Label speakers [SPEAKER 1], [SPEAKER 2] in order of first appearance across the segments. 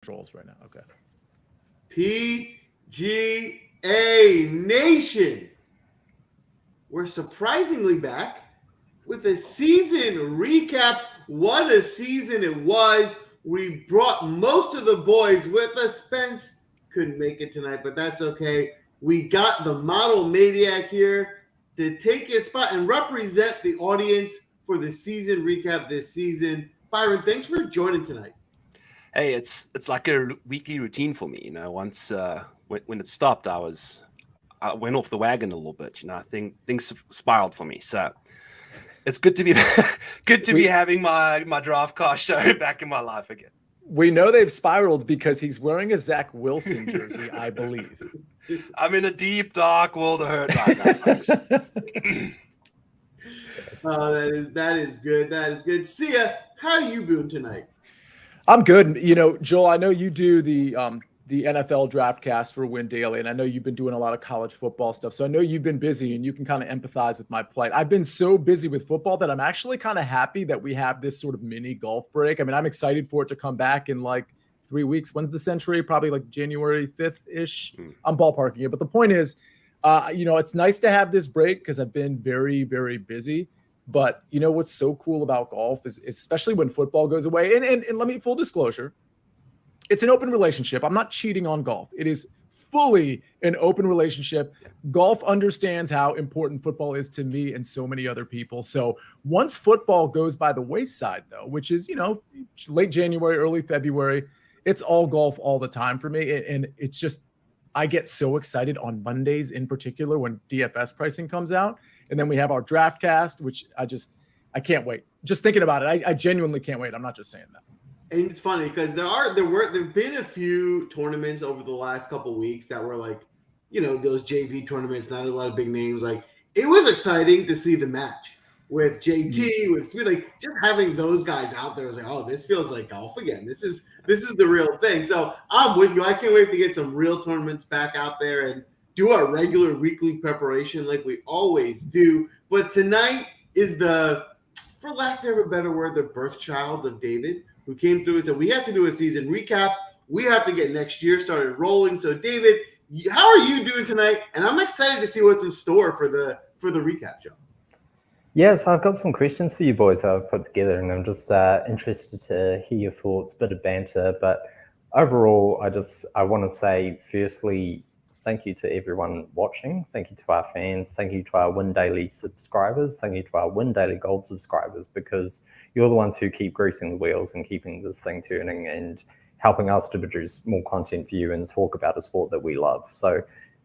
[SPEAKER 1] controls right now. Okay.
[SPEAKER 2] PGA Nation, we're surprisingly back with a season recap. What a season it was. We brought most of the boys with us. Spence couldn't make it tonight, but that's okay. We got the Model Maniac here to take his spot and represent the audience for the season recap this season. Byron, thanks for joining tonight.
[SPEAKER 3] Hey, it's like a weekly routine for me. Once when it stopped, I went off the wagon a little bit. I think things spiraled for me. So it's good to be be having my DraftCast show back in my life again.
[SPEAKER 1] We know they've spiraled because he's wearing a Zach Wilson jersey, I believe.
[SPEAKER 3] I'm in a deep, dark world of hurt right now, folks.
[SPEAKER 2] Oh, that is good. That is good. Sia, how are you doing tonight?
[SPEAKER 1] I'm good. Joel, I know you do the NFL DraftCast for WinDaily, and I know you've been doing a lot of college football stuff. So I know you've been busy, and you can kind of empathize with my plight. I've been so busy with football that I'm actually kind of happy that we have this sort of mini golf break. I mean, I'm excited for it to come back in like 3 weeks. When's the century? Probably like January 5th-ish. I'm ballparking it. But the point is, it's nice to have this break because I've been very, very busy. But what's so cool about golf is especially when football goes away, and let me full disclosure, it's an open relationship. I'm not cheating on golf. It is fully an open relationship. Golf understands how important football is to me and so many other people. So once football goes by the wayside, though, which is, late January, early February, it's all golf all the time for me. And it's just, I get so excited on Mondays in particular when DFS pricing comes out. And then we have our DraftCast, which I can't wait. Just thinking about it, I genuinely can't wait. I'm not just saying that.
[SPEAKER 2] And it's funny because there've been a few tournaments over the last couple of weeks that were like, those JV tournaments, not a lot of big names. Like it was exciting to see the match with JT, with like just having those guys out there. I was like, oh, this feels like golf again. This is the real thing. So I'm with you. I can't wait to get some real tournaments back out there and do our regular weekly preparation like we always do. But tonight is for lack of a better word, the birth child of David, who came through and said, we have to do a season recap. We have to get next year started rolling. So David, how are you doing tonight? And I'm excited to see what's in store for the recap show.
[SPEAKER 4] Yeah, so I've got some questions for you boys that I've put together, and I'm just interested to hear your thoughts, bit of banter. But overall, I want to say, firstly, thank you to everyone watching. Thank you to our fans. Thank you to our WinDaily subscribers. Thank you to our WinDaily Gold subscribers, because you're the ones who keep greasing the wheels and keeping this thing turning and helping us to produce more content for you and talk about a sport that we love. So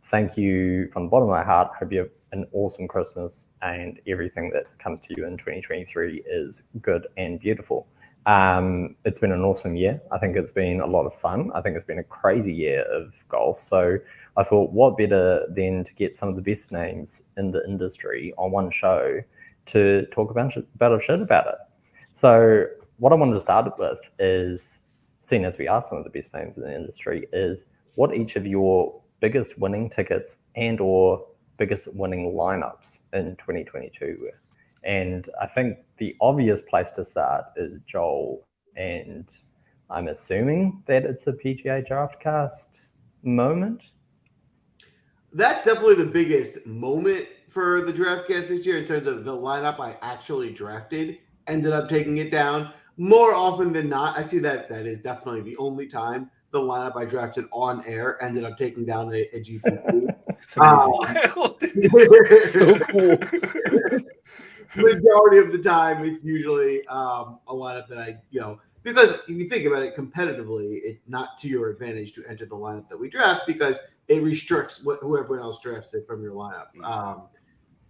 [SPEAKER 4] thank you from the bottom of my heart. Hope you have an awesome Christmas and everything that comes to you in 2023 is good and beautiful. It's been an awesome year. I think it's been a lot of fun. I think it's been a crazy year of golf. So I thought, what better than to get some of the best names in the industry on one show to talk about it. So what I wanted to start with is, seeing as we are some of the best names in the industry, is what each of your biggest winning tickets and or biggest winning lineups in 2022 were. And I think the obvious place to start is Joel, and I'm assuming that it's a PGA DraftCast moment.
[SPEAKER 2] That's definitely the biggest moment for the DraftCast this year in terms of the lineup I actually drafted, ended up taking it down. More often than not, I see that is definitely the only time the lineup I drafted on air ended up taking down a GPP.
[SPEAKER 1] So cool.
[SPEAKER 2] Majority of the time, it's usually a lineup that because if you think about it competitively, it's not to your advantage to enter the lineup that we draft because it restricts whoever else drafts it from your lineup.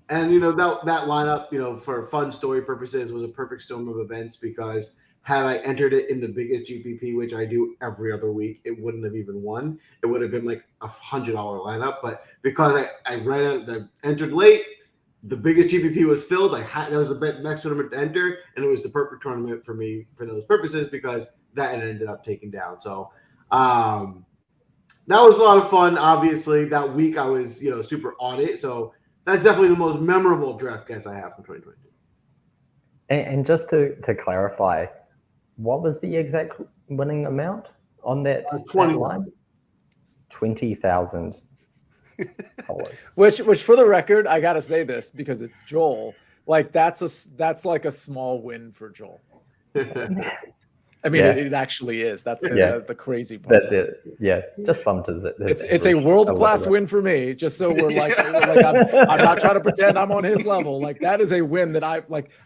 [SPEAKER 2] And that lineup, for fun story purposes, was a perfect storm of events because had I entered it in the biggest GPP, which I do every other week, it wouldn't have even won. It would have been like $100 lineup. But because I entered late, the biggest GPP was filled. That was the next tournament to enter, and it was the perfect tournament for me for those purposes because that ended up taking down. So that was a lot of fun. Obviously, that week I was super on it. So that's definitely the most memorable DraftCast I have from 2022.
[SPEAKER 4] And just to clarify, what was the exact winning amount on that
[SPEAKER 2] 20
[SPEAKER 4] line? $20,000.
[SPEAKER 1] Which for the record, I gotta say this because it's Joel. Like that's like a small win for Joel. I mean, it actually is. That's the crazy part.
[SPEAKER 4] Just bumped as it.
[SPEAKER 1] It's a world-class win for me. Just so we're like I'm not trying to pretend I'm on his level. Like that is a win that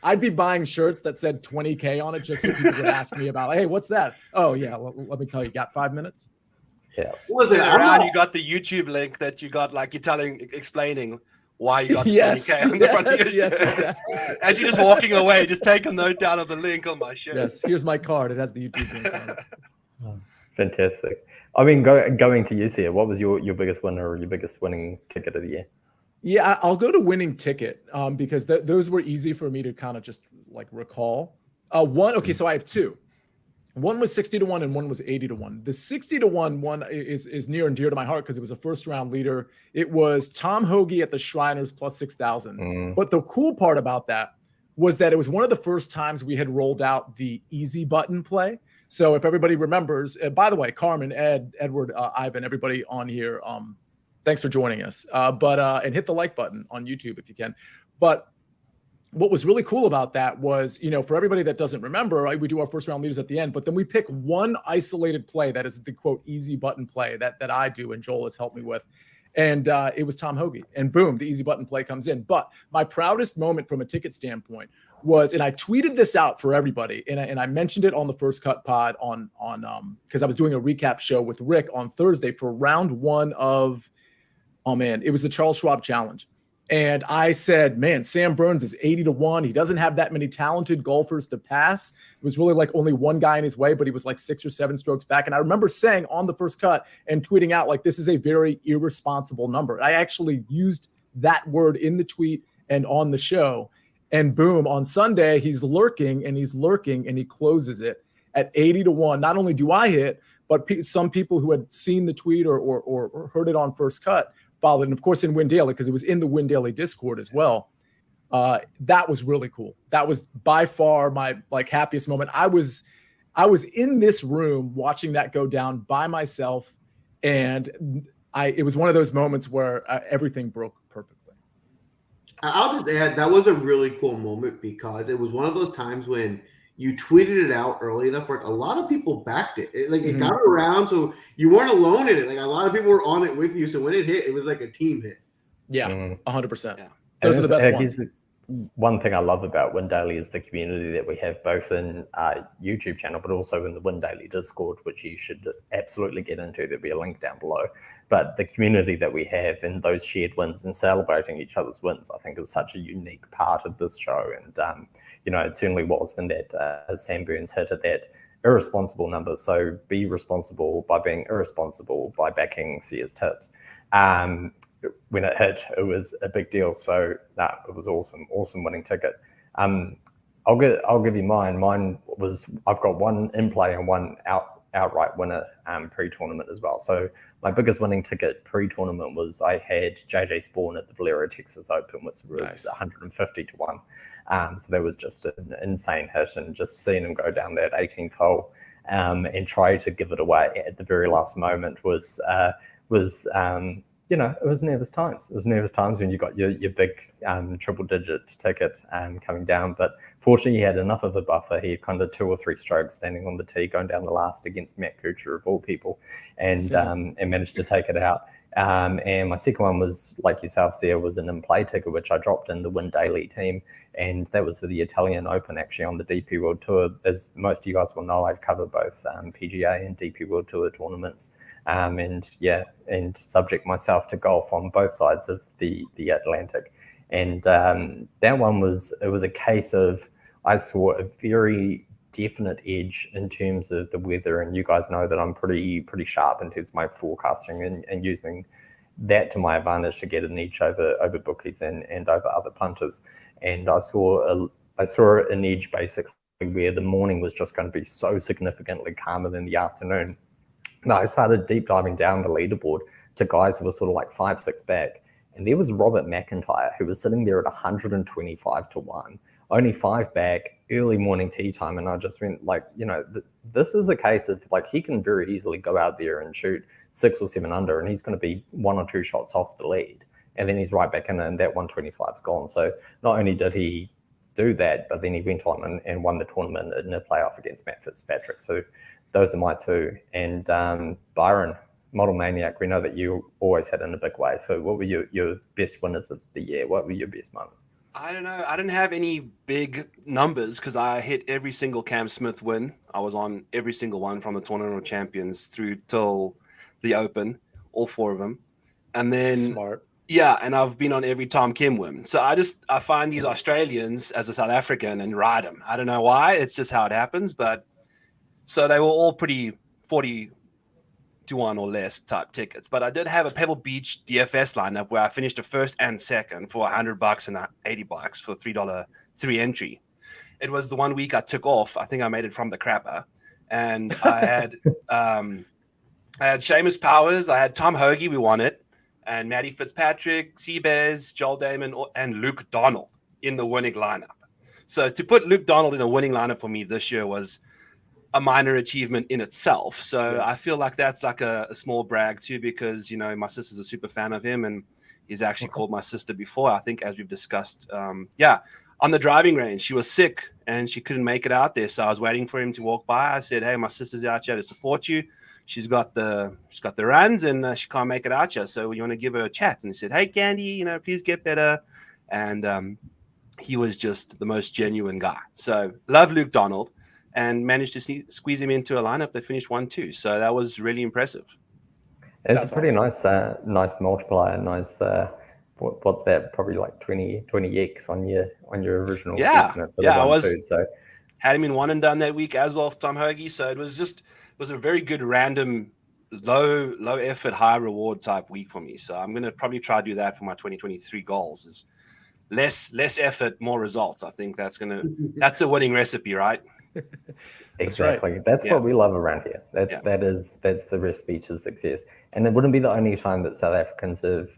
[SPEAKER 1] I'd be buying shirts that said 20K on it just so people would ask me about. Hey, what's that? Oh yeah, let me tell you. Got 5 minutes?
[SPEAKER 4] Yeah.
[SPEAKER 2] Listen,
[SPEAKER 3] around you got the YouTube link that you got, like you're explaining why you got the 20K on the front of your shirt.
[SPEAKER 1] Exactly.
[SPEAKER 3] As you're just walking away, just take a note down of the link on my shirt.
[SPEAKER 1] Yes, here's my card. It has the YouTube link on it.
[SPEAKER 4] Fantastic. I mean, going to you, Sia, what was your biggest winner or your biggest winning ticket of the year?
[SPEAKER 1] Yeah, I'll go to winning ticket because those were easy for me to kind of just like recall. So I have two. One was 60-1 and one was 80-1. The 60-1 one is near and dear to my heart because it was a first round leader. It was Tom Hoagie at the Shriners plus 6,000. But the cool part about that was that it was one of the first times we had rolled out the easy button play. So if everybody remembers, by the way, Carmen, Ed, Edward, Ivan, everybody on here, thanks for joining us. And hit the like button on YouTube if you can. But what was really cool about that was, for everybody that doesn't remember, right, we do our first round leaders at the end, but then we pick one isolated play that is the quote easy button play that I do and Joel has helped me with. And it was Tom Hoagie. And boom, the easy button play comes in. But my proudest moment from a ticket standpoint was, and I tweeted this out for everybody, and I mentioned it on the First Cut pod on because I was doing a recap show with Rick on Thursday for round one of, it was the Charles Schwab Challenge. And I said, man, Sam Burns is 80-1. He doesn't have that many talented golfers to pass. It was really like only one guy in his way, but he was like 6 or 7 strokes back. And I remember saying on the First Cut and tweeting out, like, this is a very irresponsible number. I actually used that word in the tweet and on the show. And boom, on Sunday, he's lurking and he closes it at 80-1. Not only do I hit, but some people who had seen the tweet or heard it on First Cut followed, and of course in WinDaily, because it was in the WinDaily Discord as well. That was really cool. That was by far my happiest moment. I was in this room watching that go down by myself, and it was one of those moments where everything broke perfectly.
[SPEAKER 2] I'll just add that was a really cool moment because it was one of those times when you tweeted it out early enough where a lot of people backed it. It got around, so you weren't alone in it. Like a lot of people were on it with you. So when it hit, it was like a team hit.
[SPEAKER 1] Yeah, 100%. Yeah. Those are the best ones.
[SPEAKER 4] One thing I love about WinDaily is the community that we have both in our YouTube channel, but also in the WinDaily Discord, which you should absolutely get into. There'll be a link down below. But the community that we have and those shared wins and celebrating each other's wins, I think is such a unique part of this show. And, it certainly was when that Sam Burns hit at that irresponsible number. So be responsible by being irresponsible by backing Sia's tips. When it hit, it was a big deal. So it was awesome winning ticket. I'll give you mine. Mine was, I've got one in play and one outright winner pre-tournament as well. So my biggest winning ticket pre-tournament was I had JJ Spawn at the Valero Texas Open, which was 150-1. So that was just an insane hit, and just seeing him go down that 18th hole and try to give it away at the very last moment was it was nervous times. It was nervous times when you got your big triple-digit ticket coming down. But fortunately, he had enough of a buffer. He had kind of 2 or 3 strokes standing on the tee, going down the last against Matt Kuchar of all people, and managed to take it out. And my second one was, like yourself there, was an in-play ticket, which I dropped in the WinDaily team. And that was for the Italian Open, actually, on the DP World Tour. As most of you guys will know, I cover both PGA and DP World Tour tournaments. And subject myself to golf on both sides of the Atlantic. And that one was a case of, I saw a very definite edge in terms of the weather. And you guys know that I'm pretty sharp in terms of my forecasting and using that to my advantage to get an edge over bookies and over other punters. And I saw an edge basically where the morning was just going to be so significantly calmer than the afternoon. Now I started deep diving down the leaderboard to guys who were sort of like 5-6 back. And there was Robert McIntyre, who was sitting there at 125-1, only 5 back, early morning tee time, and I just went like, this is a case of like he can very easily go out there and shoot 6 or 7 under, and he's going to be 1 or 2 shots off the lead, and then he's right back in, and that 125's gone. So not only did he do that, but then he went on and won the tournament in a playoff against Matt Fitzpatrick. So those are my two. And Byron, Model Maniac, we know that you always had in a big way. So what were your best winners of the year? What were your best moments?
[SPEAKER 3] I don't know. I didn't have any big numbers because I hit every single Cam Smith win. I was on every single one from the Tournament of Champions through till the Open, all 4 of them. And then
[SPEAKER 1] Smart.
[SPEAKER 3] Yeah, and I've been on every Tom Kim win. So I find these Australians as a South African and ride them. I don't know why. It's just how it happens. But so they were all pretty 40 to 1 or less type tickets. But I did have a Pebble Beach DFS lineup where I finished a first and second for $100 and $80 for $3 3 entry. It was the one week I took off. I think I made it from the crapper. And I had Seamus Powers. I had Tom Hoagie. We won it. And Matty Fitzpatrick, Seabass, Joel Damon, and Luke Donald in the winning lineup. So to put Luke Donald in a winning lineup for me this year was a minor achievement in itself. So yes. I feel like that's like a small brag too, because, my sister's a super fan of him, and he's actually called my sister before, I think, as we've discussed. On the driving range, she was sick and she couldn't make it out there. So I was waiting for him to walk by. I said, hey, my sister's out here to support you. She's got the runs and she can't make it out yet. So you want to give her a chat? And he said, hey, Candy, please get better. And he was just the most genuine guy. So love Luke Donald and managed to squeeze him into a lineup that finished 1-2. So that was really impressive.
[SPEAKER 4] It's a pretty awesome. nice multiplier. Nice. What's that? Probably like 20x on your original.
[SPEAKER 3] Yeah. I was.
[SPEAKER 4] So
[SPEAKER 3] had him in 1 and done that week as well, Tom Hoagie. So it was a very good random low effort, high reward type week for me. So I'm going to probably try to do that for my 2023 goals. Is less effort, more results. I think that's a winning recipe, right?
[SPEAKER 4] Exactly.
[SPEAKER 1] Right.
[SPEAKER 4] That's what we love around here. That's the recipe to success. And it wouldn't be the only time that South Africans have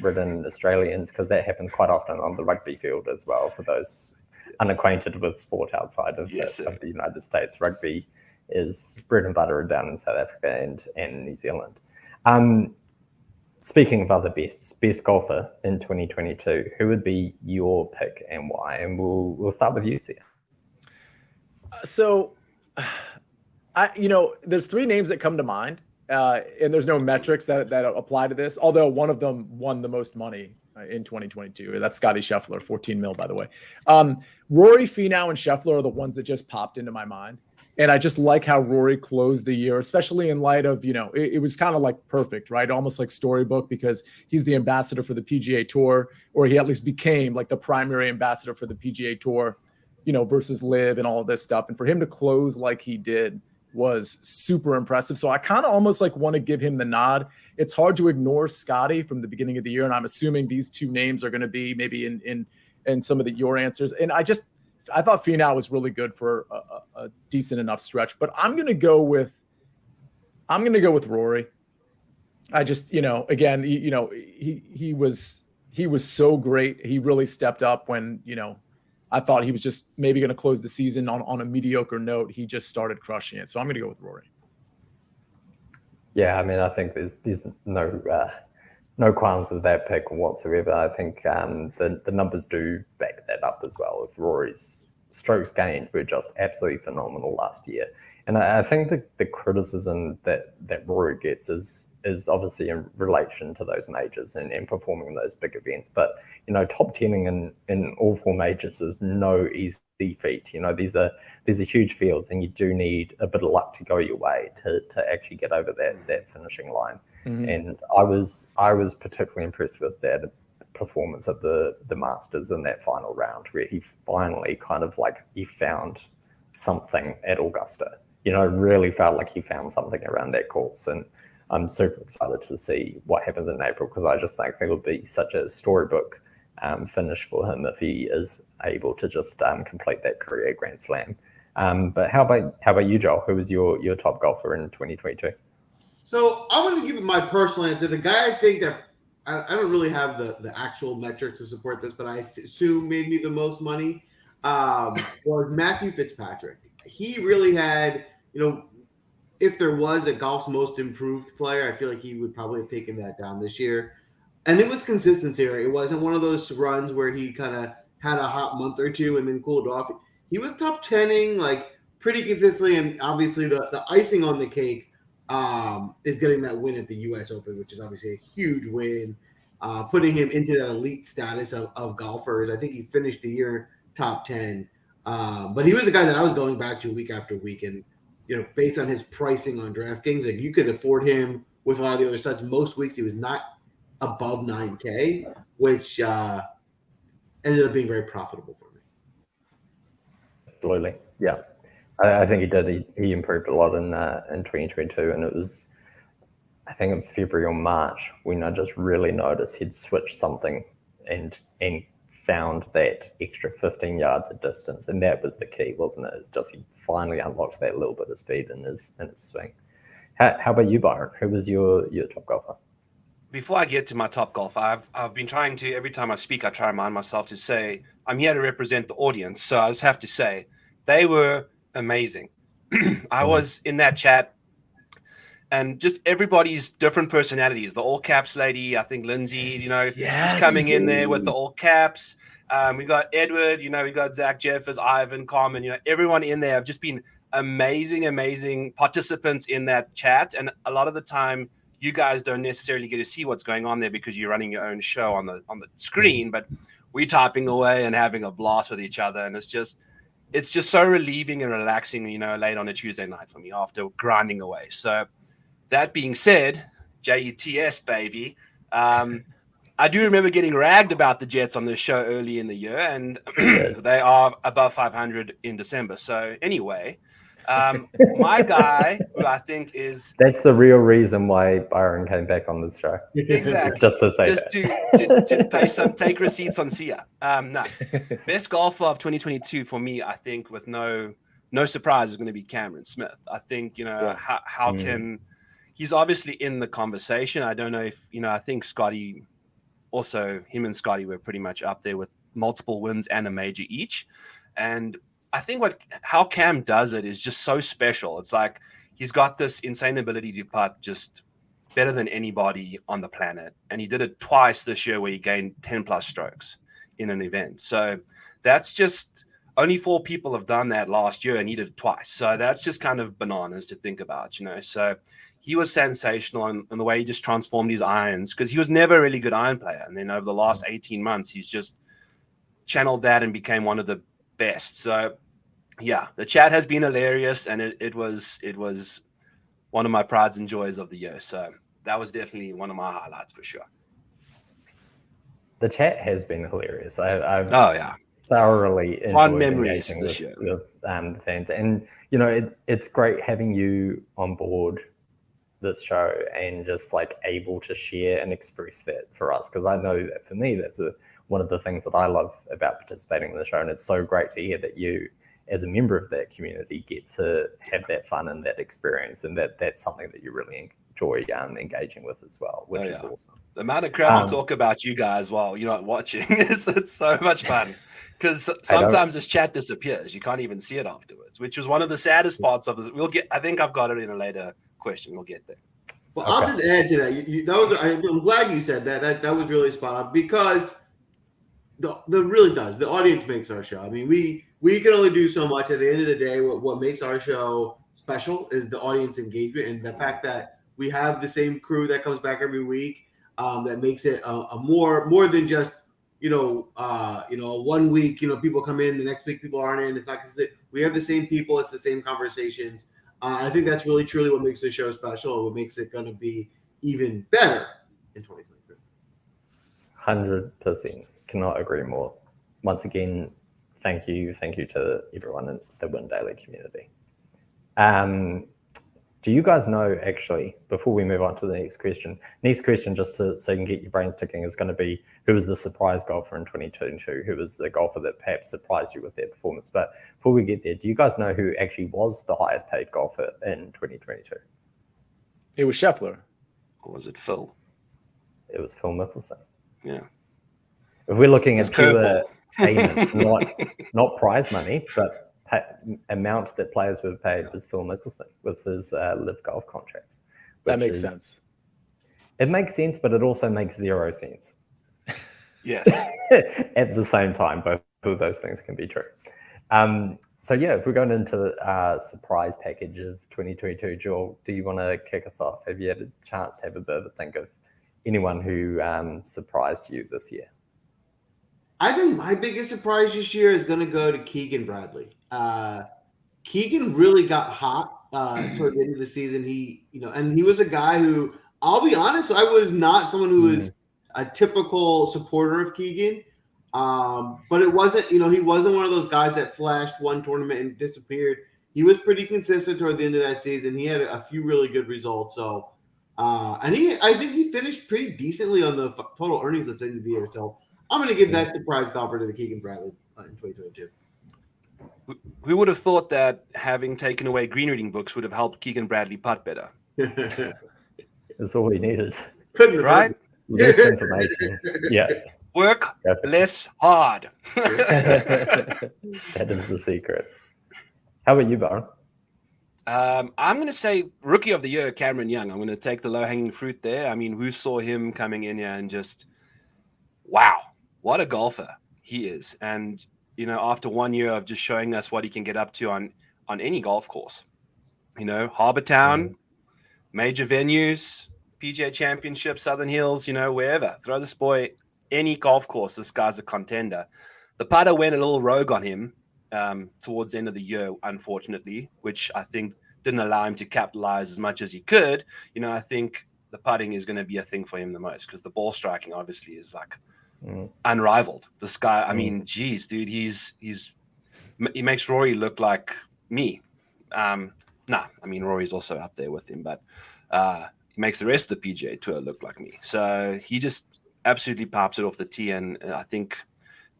[SPEAKER 4] ridden Australians, because that happens quite often on the rugby field as well. For those unacquainted with sport outside of the United States, rugby is bread and butter down in South Africa and New Zealand. Speaking of other best golfer in 2022, who would be your pick and why? And we'll start with you, Sia.
[SPEAKER 1] So, there's 3 names that come to mind, and there's no metrics that apply to this. Although one of them won the most money in 2022. That's Scotty Scheffler, 14 mil, by the way. Rory, Finau, and Scheffler are the ones that just popped into my mind. And I just like how Rory closed the year, especially in light of, it was kind of like perfect, right? Almost like storybook, because he's the ambassador for the PGA Tour, or he at least became like the primary ambassador for the PGA Tour, versus LIV and all of this stuff. And for him to close like he did was super impressive. So I kind of almost like want to give him the nod. It's hard to ignore Scotty from the beginning of the year. And I'm assuming these 2 names are going to be maybe in some of your answers. And I thought Finau was really good for a decent enough stretch, but I'm going to go with Rory. I just, again, he was so great. He really stepped up when, I thought he was just maybe going to close the season on a mediocre note. He just started crushing it. So I'm going to go with Rory.
[SPEAKER 4] Yeah, I mean, I think there's no qualms with that pick whatsoever. I think the numbers do back that up as well. If Rory's strokes gained were just absolutely phenomenal last year. And I think the criticism that Rory gets is obviously in relation to those majors and performing in those big events. But, top 10ing in all 4 majors is no easy feat. These are huge fields, and you do need a bit of luck to go your way to actually get over that finishing line. Mm-hmm. And I was particularly impressed with that performance at the Masters in that final round, where he finally kind of like he found something at Augusta. Really felt like he found something around that course. And I'm super excited to see what happens in April, because I just think it'll be such a storybook finish for him if he is able to just complete that career Grand Slam. But how about you, Joel? Who was your top golfer in 2022?
[SPEAKER 2] So I'm going to give you my personal answer. The guy I think that I don't really have the actual metrics to support this, but I assume made me the most money was Matthew Fitzpatrick. He really had, if there was a golf's most improved player, I feel like he would probably have taken that down this year. And it was consistency. It wasn't one of those runs where he kind of had a hot month or two and then cooled off. He was top 10ing like pretty consistently, and obviously the icing on the cake is getting that win at the U.S. Open, which is obviously a huge win, putting him into that elite status of golfers. I think he finished the year top 10. But he was a guy that I was going back to week after week, and based on his pricing on DraftKings, like you could afford him with a lot of the other studs. Most weeks he was not above 9K, which ended up being very profitable for me.
[SPEAKER 4] Absolutely, yeah. I think he did. He improved a lot in 2022, and it was, I think, in February or March when I just really noticed he'd switched something and found that extra 15 yards of distance, and that was the key, wasn't it? It's just he finally unlocked that little bit of speed in his swing. How about you, Byron? Who was your top golfer?
[SPEAKER 3] Before I get to my top golf, I've been trying to, every time I speak, I try to remind myself to say I'm here to represent the audience. So I just have to say they were amazing. I was in that chat, and just everybody's different personalities. The all caps lady, I think Lindsay, she's coming in there with the all caps. We got Edward, we got Zach Jeffers, Ivan, Carmen, everyone in there have just been amazing participants in that chat. And a lot of the time, you guys don't necessarily get to see what's going on there because you're running your own show on the screen, but we're typing away and having a blast with each other. And it's just so relieving and relaxing, late on a Tuesday night for me after grinding away. So that being said, JETS, baby, I do remember getting ragged about the Jets on this show early in the year, and they are above 500 in December. So anyway, my guy, who I think is...
[SPEAKER 4] That's the real reason why Byron came back on this show.
[SPEAKER 3] Exactly.
[SPEAKER 4] Just to say
[SPEAKER 3] to pay take receipts on Sia. No. Best golfer of 2022 for me, I think, with no surprise, is going to be Cameron Smith. I think, how can... He's obviously in the conversation. I don't know if, I think Scotty... Also, him and Scotty were pretty much up there with multiple wins and a major each. And I think how Cam does it is just so special. It's like he's got this insane ability to putt just better than anybody on the planet. And he did it twice this year where he gained 10 plus strokes in an event. So that's just only 4 people have done that last year, and he did it twice. So that's just kind of bananas to think about, So he was sensational in the way he just transformed his irons, because he was never a really good iron player. And then over the last 18 months, he's just channeled that and became one of the best. So yeah, the chat has been hilarious, and it was one of my prides and joys of the year. So that was definitely one of my highlights for sure.
[SPEAKER 4] The chat has been hilarious. I've thoroughly
[SPEAKER 3] fun memories this year
[SPEAKER 4] with the fans, and it's great having you on board this show and just like able to share and express that for us, because I know that for me that's one of the things that I love about participating in the show, and it's so great to hear that you as a member of that community get to have that fun and that experience, and that's something that you really enjoy engaging with as well, which is awesome.
[SPEAKER 3] The amount of crowd talk about you guys while you're not watching it's so much fun, because sometimes this chat disappears. You can't even see it afterwards, which was one of the saddest parts of this. I think I've got it in a later question. We'll get there.
[SPEAKER 2] Well, I'll just add to that. I'm glad you said that. That was really spot on, because the really does. The audience makes our show. I mean, we can only do so much. At the end of the day, what makes our show special is the audience engagement, and the fact that we have the same crew that comes back every week. That makes it a more than just 1 week. People come in, the next week people aren't in. It's not consistent. We have the same people. It's the same conversations. I think that's really truly what makes the show special, and what makes it going to be even better in 2023.
[SPEAKER 4] 100%. Cannot agree more. Once again, thank you to everyone in the WinDaily community. Do you guys know, actually, before we move on to the next question, just so you can get your brains ticking, is going to be who was the surprise golfer in 2022, who was the golfer that perhaps surprised you with their performance. But before we get there, do you guys know who actually was the highest paid golfer in 2022?
[SPEAKER 1] It was Scheffler.
[SPEAKER 3] Or was it Phil?
[SPEAKER 4] It was Phil Mickelson.
[SPEAKER 3] Yeah.
[SPEAKER 4] If we're looking at payment, not prize money, but amount that players were paid was Phil Mickelson with his LIV Golf contracts.
[SPEAKER 1] That makes sense.
[SPEAKER 4] It makes sense, but it also makes zero sense.
[SPEAKER 3] Yes.
[SPEAKER 4] At the same time, both of those things can be true. So yeah, if we're going into a surprise package of 2022, Joel, do you want to kick us off? Have you had a chance to have a bit of a think of anyone who surprised you this year?
[SPEAKER 2] I think my biggest surprise this year is going to go to Keegan Bradley. Keegan really got hot toward the end of the season. He was a guy who, I'll be honest, I was not someone who was a typical supporter of Keegan. But it wasn't, he wasn't one of those guys that flashed one tournament and disappeared. He was pretty consistent toward the end of that season. He had a few really good results. So, I think he finished pretty decently on the total earnings at the end of the year. So I'm going to give that surprise golfer to the Keegan Bradley in 2022.
[SPEAKER 3] Who would have thought that having taken away green reading books would have helped Keegan Bradley putt better?
[SPEAKER 4] That's all he needed.
[SPEAKER 3] Right?
[SPEAKER 4] Less information. Yeah.
[SPEAKER 3] Work less hard.
[SPEAKER 4] That is the secret. How about you, Byron?
[SPEAKER 3] I'm going to say rookie of the year, Cameron Young. I'm going to take the low-hanging fruit there. I mean, who saw him coming in here and just, wow, what a golfer he is. And, after 1 year of just showing us what he can get up to on any golf course, Harbour Town, major venues, PGA Championship, Southern Hills, wherever. Throw this boy any golf course. This guy's a contender. The putter went a little rogue on him towards the end of the year, unfortunately, which I think didn't allow him to capitalize as much as he could. I think the putting is going to be a thing for him the most because the ball striking obviously is like unrivaled. This guy, I mean, geez, dude, he makes Rory look like me. Rory's also up there with him, but he makes the rest of the PGA Tour look like me. So he just absolutely pops it off the tee, and I think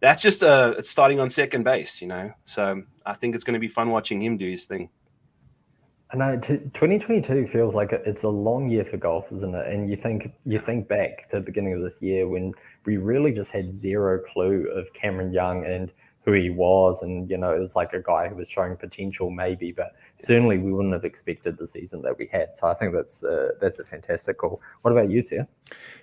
[SPEAKER 3] that's just it's starting on second base, So I think it's going to be fun watching him do his thing.
[SPEAKER 4] I know 2022 feels like it's a long year for golf, isn't it? And you think back to the beginning of this year when we really just had zero clue of Cameron Young and who he was, and it was like a guy who was showing potential maybe, but certainly we wouldn't have expected the season that we had. So I think that's a fantastic call. What about you, Sia?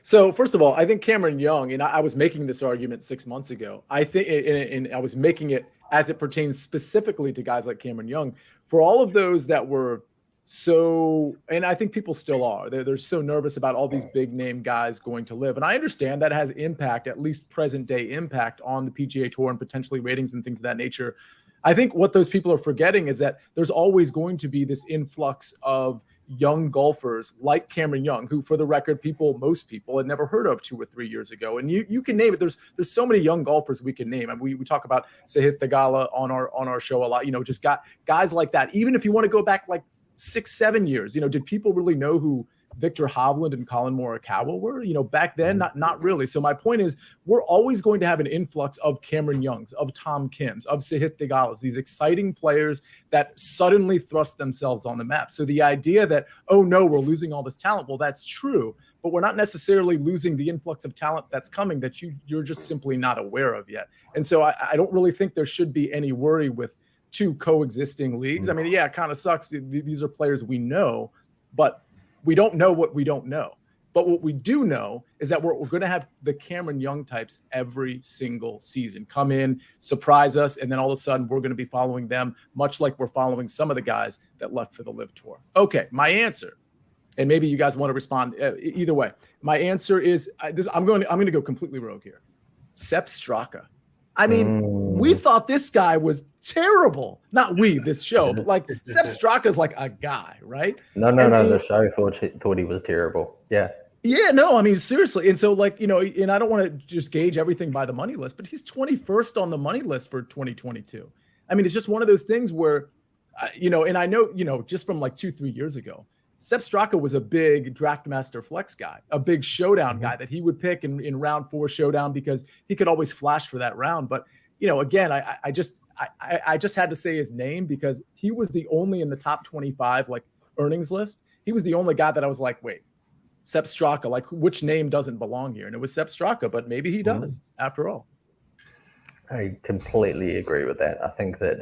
[SPEAKER 1] So first of all, I think Cameron Young, and I was making this argument 6 months ago. I think, and I was making it as it pertains specifically to guys like Cameron Young, for all of those that were so, and I think people still are, they're so nervous about all these big name guys going to LIV. And I understand that has impact, at least present day impact on the PGA Tour and potentially ratings and things of that nature. I think what those people are forgetting is that there's always going to be this influx of young golfers like Cameron Young, who, for the record, most people had never heard of 2 or 3 years ago. And you can name it. There's so many young golfers we can name. And we talk about Sahith Theegala on our show a lot. Just got guys like that. Even if you want to go back like 6-7 years, did people really know who Victor Hovland and Colin Morikawa were? Back then, not really. So my point is, we're always going to have an influx of Cameron Youngs, of Tom Kims, of Sahith Theegalas, these exciting players that suddenly thrust themselves on the map. So the idea that, oh no, we're losing all this talent, well, that's true, but we're not necessarily losing the influx of talent that's coming that you're just simply not aware of yet. And so I don't really think there should be any worry with 2 coexisting leagues. I mean, yeah, it kind of sucks. These are players we know, but we don't know what we don't know. But what we do know is that we're going to have the Cameron Young types every single season come in, surprise us, and then all of a sudden we're going to be following them, much like we're following some of the guys that left for the LIV Tour. Okay, my answer, and maybe you guys want to respond either way. My answer is I'm going to go completely rogue here. Sepp Straka. I mean, we thought this guy was terrible. Not we, this show, but like Sepp Straka's like a guy, right?
[SPEAKER 4] No. The show thought he was terrible. Yeah.
[SPEAKER 1] Yeah, no, I mean, seriously. And so and I don't want to just gauge everything by the money list, but he's 21st on the money list for 2022. I mean, it's just one of those things where, and I know, just from like 2-3 years ago, Sepp Straka was a big DraftMaster flex guy, a big showdown guy that he would pick in round 4 showdown because he could always flash for that round. But, again, I just had to say his name because he was the only in the top 25 like earnings list. He was the only guy that I was like, wait, Sepp Straka, like which name doesn't belong here? And it was Sepp Straka, but maybe he does after all.
[SPEAKER 4] I completely agree with that. I think that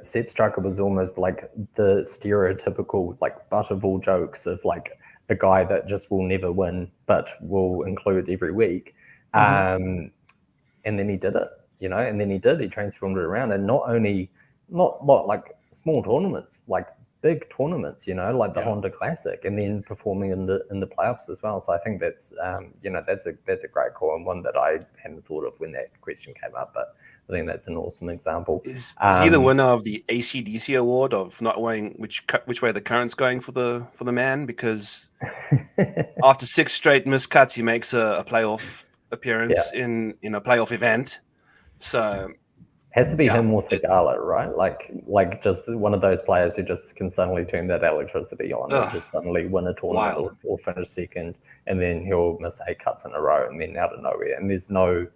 [SPEAKER 4] Sepp Straka was almost like the stereotypical like butt of all jokes of like a guy that just will never win but will include every week. And then he did it, and then he transformed it around, and not only not like small tournaments, like big tournaments, like the Honda Classic, and then performing in the playoffs as well. So I think that's that's a great call, and one that I hadn't thought of when that question came up, but I think that's an awesome example.
[SPEAKER 3] Is he the winner of the ACDC award of not knowing which way the current's going for the man? Because after 6 straight missed cuts, he makes a playoff appearance in a playoff event. So
[SPEAKER 4] has to be him or Thigala, right? Like just one of those players who just can suddenly turn that electricity on and just suddenly win a tournament or finish second, and then he'll miss 8 cuts in a row, and then out of nowhere, and there's no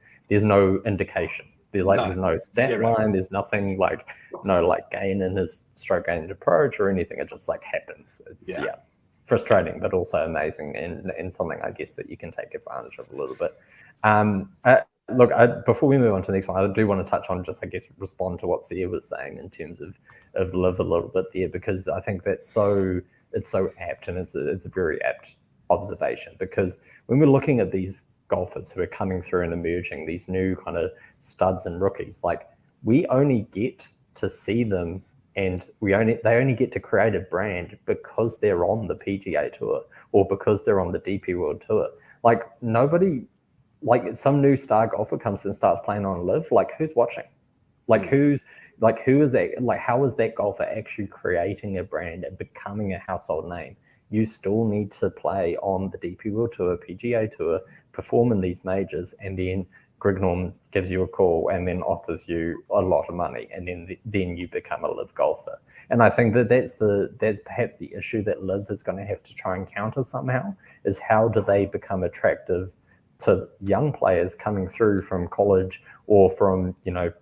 [SPEAKER 4] indication. There's no stat line. There's nothing like gain in his stroke gained approach or anything. It just like happens. It's frustrating, but also amazing, and something I guess that you can take advantage of a little bit. Look, before we move on to the next one, I do want to touch on just, I guess, respond to what Sia was saying in terms of LIV a little bit there, because I think it's so apt, and it's a very apt observation, because when we're looking at these golfers who are coming through and emerging, these new kind of studs and rookies, like we only get to see them, and they only get to create a brand because they're on the PGA Tour or because they're on the DP World Tour. Like nobody. Like some new star golfer comes and starts playing on LIV, like who's watching? Like who is that? Like how is that golfer actually creating a brand and becoming a household name? You still need to play on the DP World Tour, PGA Tour, perform in these majors, and then Greg Norman gives you a call and then offers you a lot of money, and then you become a LIV golfer. And I think that's perhaps the issue that LIV is going to have to try and counter somehow, is how do they become attractive to young players coming through from college or from,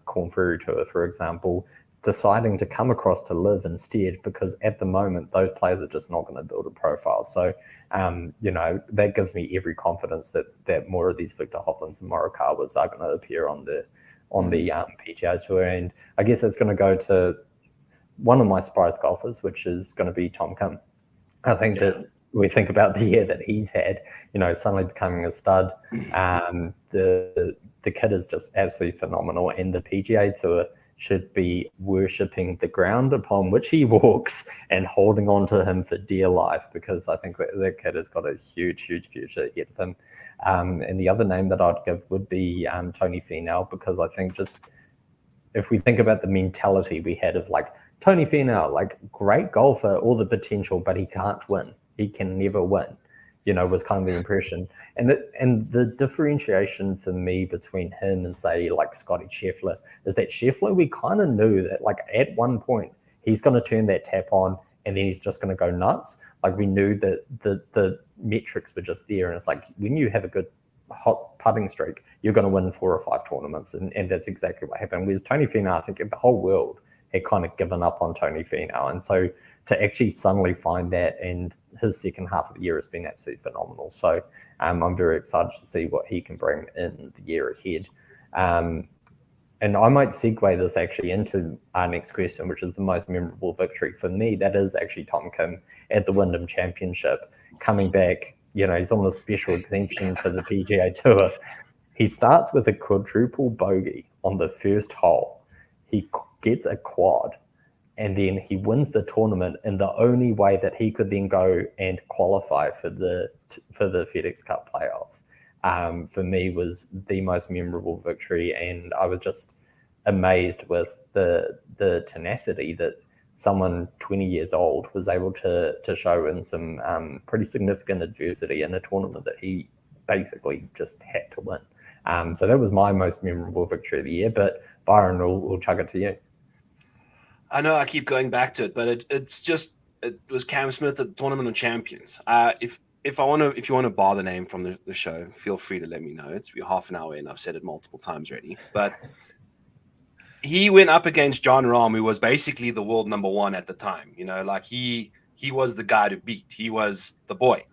[SPEAKER 4] Corn Ferry Tour, for example, deciding to come across to LIV instead, because at the moment, those players are just not going to build a profile. So, that gives me every confidence that more of these Victor Hovlands and Morikawas are going to appear on the PGA Tour. And I guess it's going to go to one of my surprise golfers, which is going to be Tom Kim. I think that we think about the year that he's had, suddenly becoming a stud. The kid is just absolutely phenomenal, and the PGA Tour should be worshipping the ground upon which he walks and holding on to him for dear life, because I think that kid has got a huge, huge future ahead of him. And the other name that I'd give would be Tony Finau, because I think just if we think about the mentality we had of like Tony Finau, like great golfer, all the potential, but he can't win. He can never win, was kind of the impression. And the differentiation for me between him and say like Scotty Scheffler is that Scheffler, we kind of knew that like at one point he's going to turn that tap on and then he's just going to go nuts. Like we knew that the metrics were just there, and it's like when you have a good hot putting streak, you're going to win 4 or 5 tournaments, and that's exactly what happened. Whereas Tony Finau, I think the whole world had kind of given up on Tony Finau, and so to actually suddenly find that, and his second half of the year has been absolutely phenomenal. So I'm very excited to see what he can bring in the year ahead. And I might segue this actually into our next question, which is the most memorable victory. For me, that is actually Tom Kim at the Wyndham Championship, coming back. He's on the special exemption for the PGA Tour. He starts with a quadruple bogey on the first hole. He gets a quad, and then he wins the tournament in the only way that he could then go and qualify for the FedEx Cup playoffs. For me, was the most memorable victory, and I was just amazed with the tenacity that someone 20 years old was able to show in some pretty significant adversity in a tournament that he basically just had to win. So that was my most memorable victory of the year. But Byron, we'll chug it to you.
[SPEAKER 3] I know I keep going back to it, but it was Cam Smith at the Tournament of Champions. If you want to bar the name from the show, feel free to let me know. It's been half an hour in. I've said it multiple times already. But he went up against Jon Rahm, who was basically the world number 1 at the time. Like he was the guy to beat. He was the boy.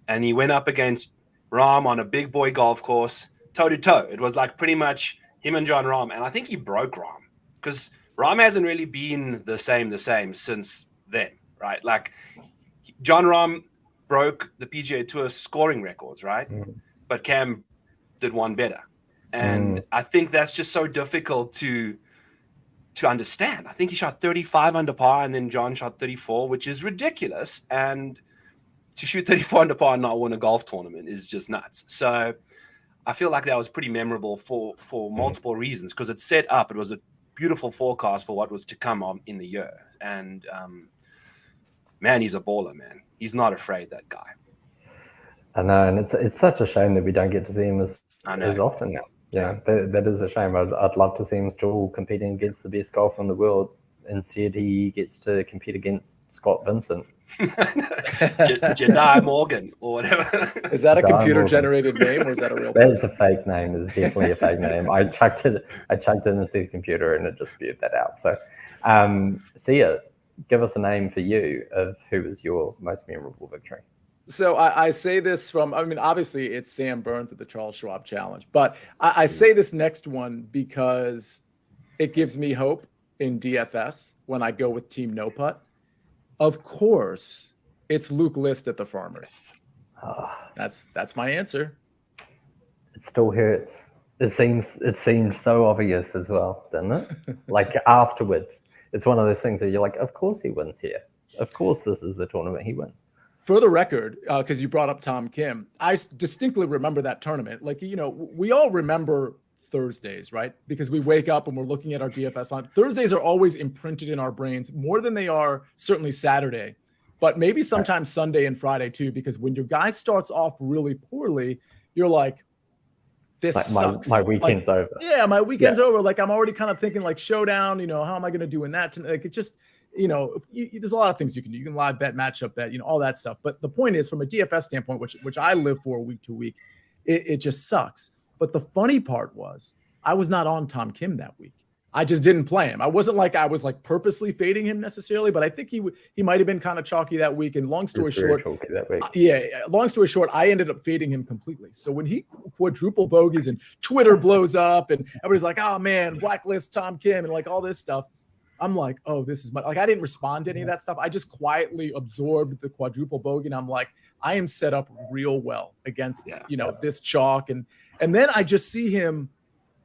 [SPEAKER 3] And he went up against Rahm on a big boy golf course, toe to toe. It was like pretty much him and John Rahm, and I think he broke Rahm because Rahm hasn't really been the same since then, right? Like John Rahm broke the PGA Tour scoring records, right? But Cam did one better. And I think that's just so difficult to understand. I think he shot 35 under par and then John shot 34, which is ridiculous. And to shoot 34 under par and not win a golf tournament is just nuts. So I feel like that was pretty memorable for multiple reasons because it set up, it was a beautiful forecast for what was to come on in the year. And man, he's a baller, man. He's not afraid, that guy.
[SPEAKER 4] I know, and it's such a shame that we don't get to see him as often now. Yeah, that is a shame. I'd love to see him still competing against the best golfer in the world. Instead, he gets to compete against Scott Vincent.
[SPEAKER 3] Jedi Morgan or whatever.
[SPEAKER 1] Is that a computer-generated name or is that a real
[SPEAKER 4] name? That is a fake name. It's definitely a fake name. I chucked it into the computer and it just spewed that out. So, Sia, give us a name for you of who was your most memorable victory.
[SPEAKER 1] So I say this obviously it's Sam Burns at the Charles Schwab Challenge, but I say this next one because it gives me hope in DFS when I go with Team No Putt. Of course, it's Luke List at the Farmers. That's my answer.
[SPEAKER 4] It still hurts. It seemed so obvious as well, didn't it? Like afterwards, it's one of those things where you're like, of course he wins here. Of course this is the tournament he wins.
[SPEAKER 1] For the record, because you brought up Tom Kim, I distinctly remember that tournament. Like, we all remember Thursdays, right? Because we wake up and we're looking at our DFS line. Thursdays are always imprinted in our brains more than they are certainly Saturday, but maybe sometimes Sunday and Friday too, because when your guy starts off really poorly, you're like, this sucks.
[SPEAKER 4] My weekend's over.
[SPEAKER 1] Yeah, my weekend's over. Like, I'm already kind of thinking like showdown, how am I going to do in that? Like, it just, there's a lot of things you can do. You can live bet, matchup bet, all that stuff. But the point is, from a DFS standpoint, which I live for week to week, it just sucks. But the funny part was I was not on Tom Kim that week. I just didn't play him. I wasn't like I was like purposely fading him necessarily, but I think he might have been kind of chalky that week. And long story short, long story short, I ended up fading him completely. So when he quadruple bogeys and Twitter blows up and everybody's like, oh man, blacklist Tom Kim and like all this stuff, I'm like, oh, this is I didn't respond to any of that stuff. I just quietly absorbed the quadruple bogey. And I'm like, I am set up real well against, this chalk. And then I just see him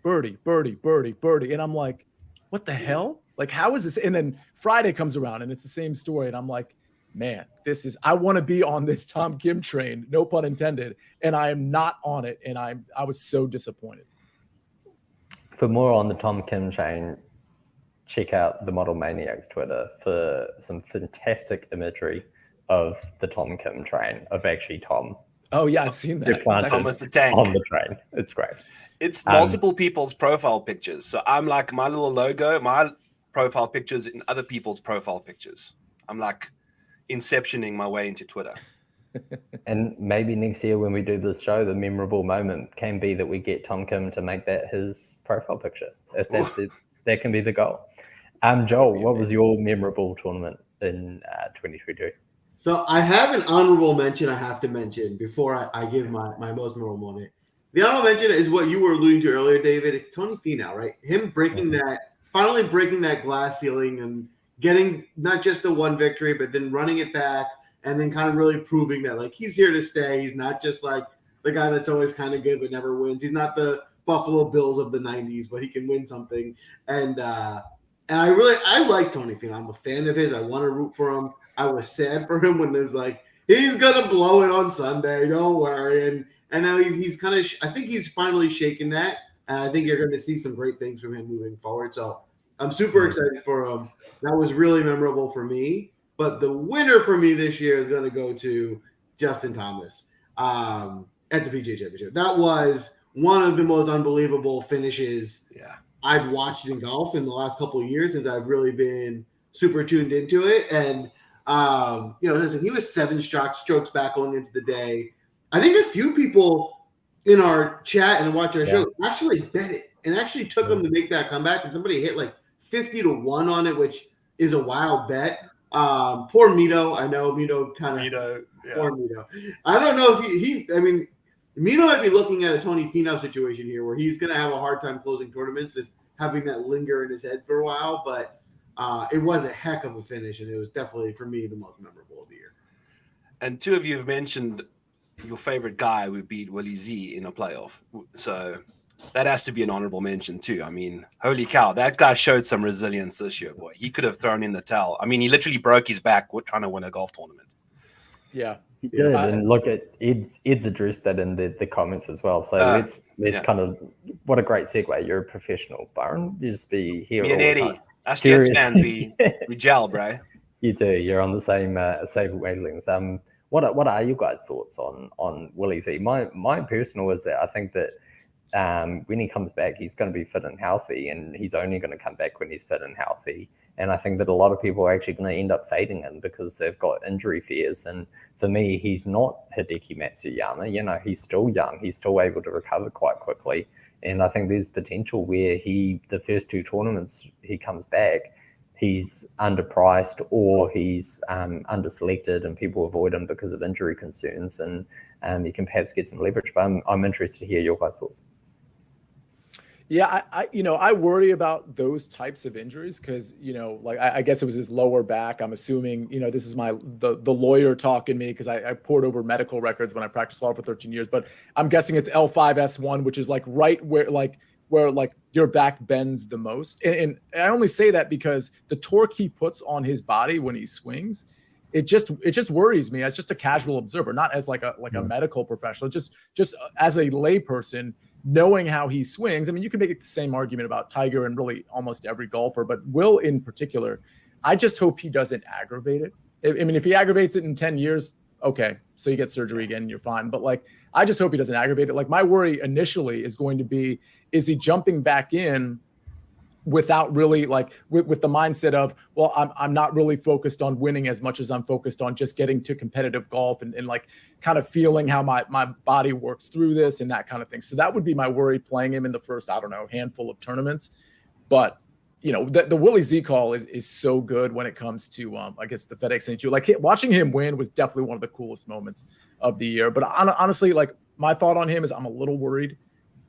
[SPEAKER 1] birdie. And I'm like, what the hell? Like, how is this? And then Friday comes around and it's the same story. And I'm like, man, I want to be on this Tom Kim train, no pun intended. And I am not on it. And I was so disappointed.
[SPEAKER 4] For more on the Tom Kim train, check out the Model Maniac's Twitter for some fantastic imagery of the Tom Kim train, of actually Tom.
[SPEAKER 1] Oh, yeah, I've seen that.
[SPEAKER 3] Thomas the Tank.
[SPEAKER 4] On the train. It's great.
[SPEAKER 3] It's multiple people's profile pictures. So I'm like my little logo, my profile pictures in other people's profile pictures. I'm like inceptioning my way into Twitter.
[SPEAKER 4] And maybe next year when we do this show, the memorable moment can be that we get Tom Kim to make that his profile picture. If that's that can be the goal. Joel, what was your memorable tournament in 2022?
[SPEAKER 2] So I have an honorable mention I have to mention before I give my most memorable moment. The honorable mention is what you were alluding to earlier, David. It's Tony Finau, right? Him finally breaking that glass ceiling and getting not just the one victory, but then running it back and then kind of really proving that like he's here to stay. He's not just like the guy that's always kind of good but never wins. He's not the Buffalo Bills of the 90s, but he can win something. And I like Tony Finau. I'm a fan of his. I want to root for him. I was sad for him when there's like, he's going to blow it on Sunday. Don't worry. And now he's kind of, I think he's finally shaken that. And I think you're going to see some great things from him moving forward. So I'm super excited for him. That was really memorable for me. But the winner for me this year is going to go to Justin Thomas at the PGA Championship. That was one of the most unbelievable finishes I've watched in golf in the last couple of years since I've really been super tuned into it. And, listen, he was 7 strokes back going into the day. I think a few people in our chat and watch our show actually bet it and actually took him to make that comeback. And somebody hit like 50-1 on it, which is a wild bet. Poor Mito. I know Mito kind of. Poor Mito. I don't know if he Mino might be looking at a Tony Finau situation here where he's going to have a hard time closing tournaments, just having that linger in his head for a while. But it was a heck of a finish, and it was definitely, for me, the most memorable of the year.
[SPEAKER 3] And two of you have mentioned your favorite guy who beat Willie Z in a playoff. So that has to be an honorable mention too. I mean, holy cow, that guy showed some resilience this year, boy. He could have thrown in the towel. I mean, he literally broke his back trying to win a golf tournament.
[SPEAKER 1] Yeah.
[SPEAKER 4] He did, and look at Ed's addressed that in the comments as well. So let's kind of, what a great segue. You're a professional, Byron. You just be here.
[SPEAKER 3] Me and Eddie, us Jets fans, we gel, bro.
[SPEAKER 4] You do. You're on the same wavelength. What are your guys' thoughts on Willie Z? My personal is that I think that when he comes back, he's going to be fit and healthy, and he's only going to come back when he's fit and healthy. And I think that a lot of people are actually going to end up fading him because they've got injury fears. And for me, he's not Hideki Matsuyama. You know, he's still young. He's still able to recover quite quickly. And I think there's potential where the first two tournaments he comes back, he's underpriced or he's underselected and people avoid him because of injury concerns. And he can perhaps get some leverage. But I'm interested to hear your guys' thoughts.
[SPEAKER 1] Yeah, I worry about those types of injuries because, like I guess it was his lower back. I'm assuming, this is the lawyer talking me because I poured over medical records when I practiced law for 13 years. But I'm guessing it's L5S1, which is like right where your back bends the most. And I only say that because the torque he puts on his body when he swings, it just worries me as just a casual observer, not as like a medical professional, just as a layperson. Knowing how he swings, I mean, you can make the same argument about Tiger and really almost every golfer, but Will in particular, I just hope he doesn't aggravate it. I mean, if he aggravates it in 10 years, okay, so you get surgery again and you're fine. But like, I just hope he doesn't aggravate it. Like my worry initially is going to be, is he jumping back in without really with the mindset of, well, I'm not really focused on winning as much as I'm focused on just getting to competitive golf and like kind of feeling how my body works through this and that kind of thing. So that would be my worry playing him in the first, handful of tournaments. But the Willie Z call is so good when it comes to I guess the FedEx St. Jude. Like watching him win was definitely one of the coolest moments of the year. But honestly, like my thought on him is I'm a little worried,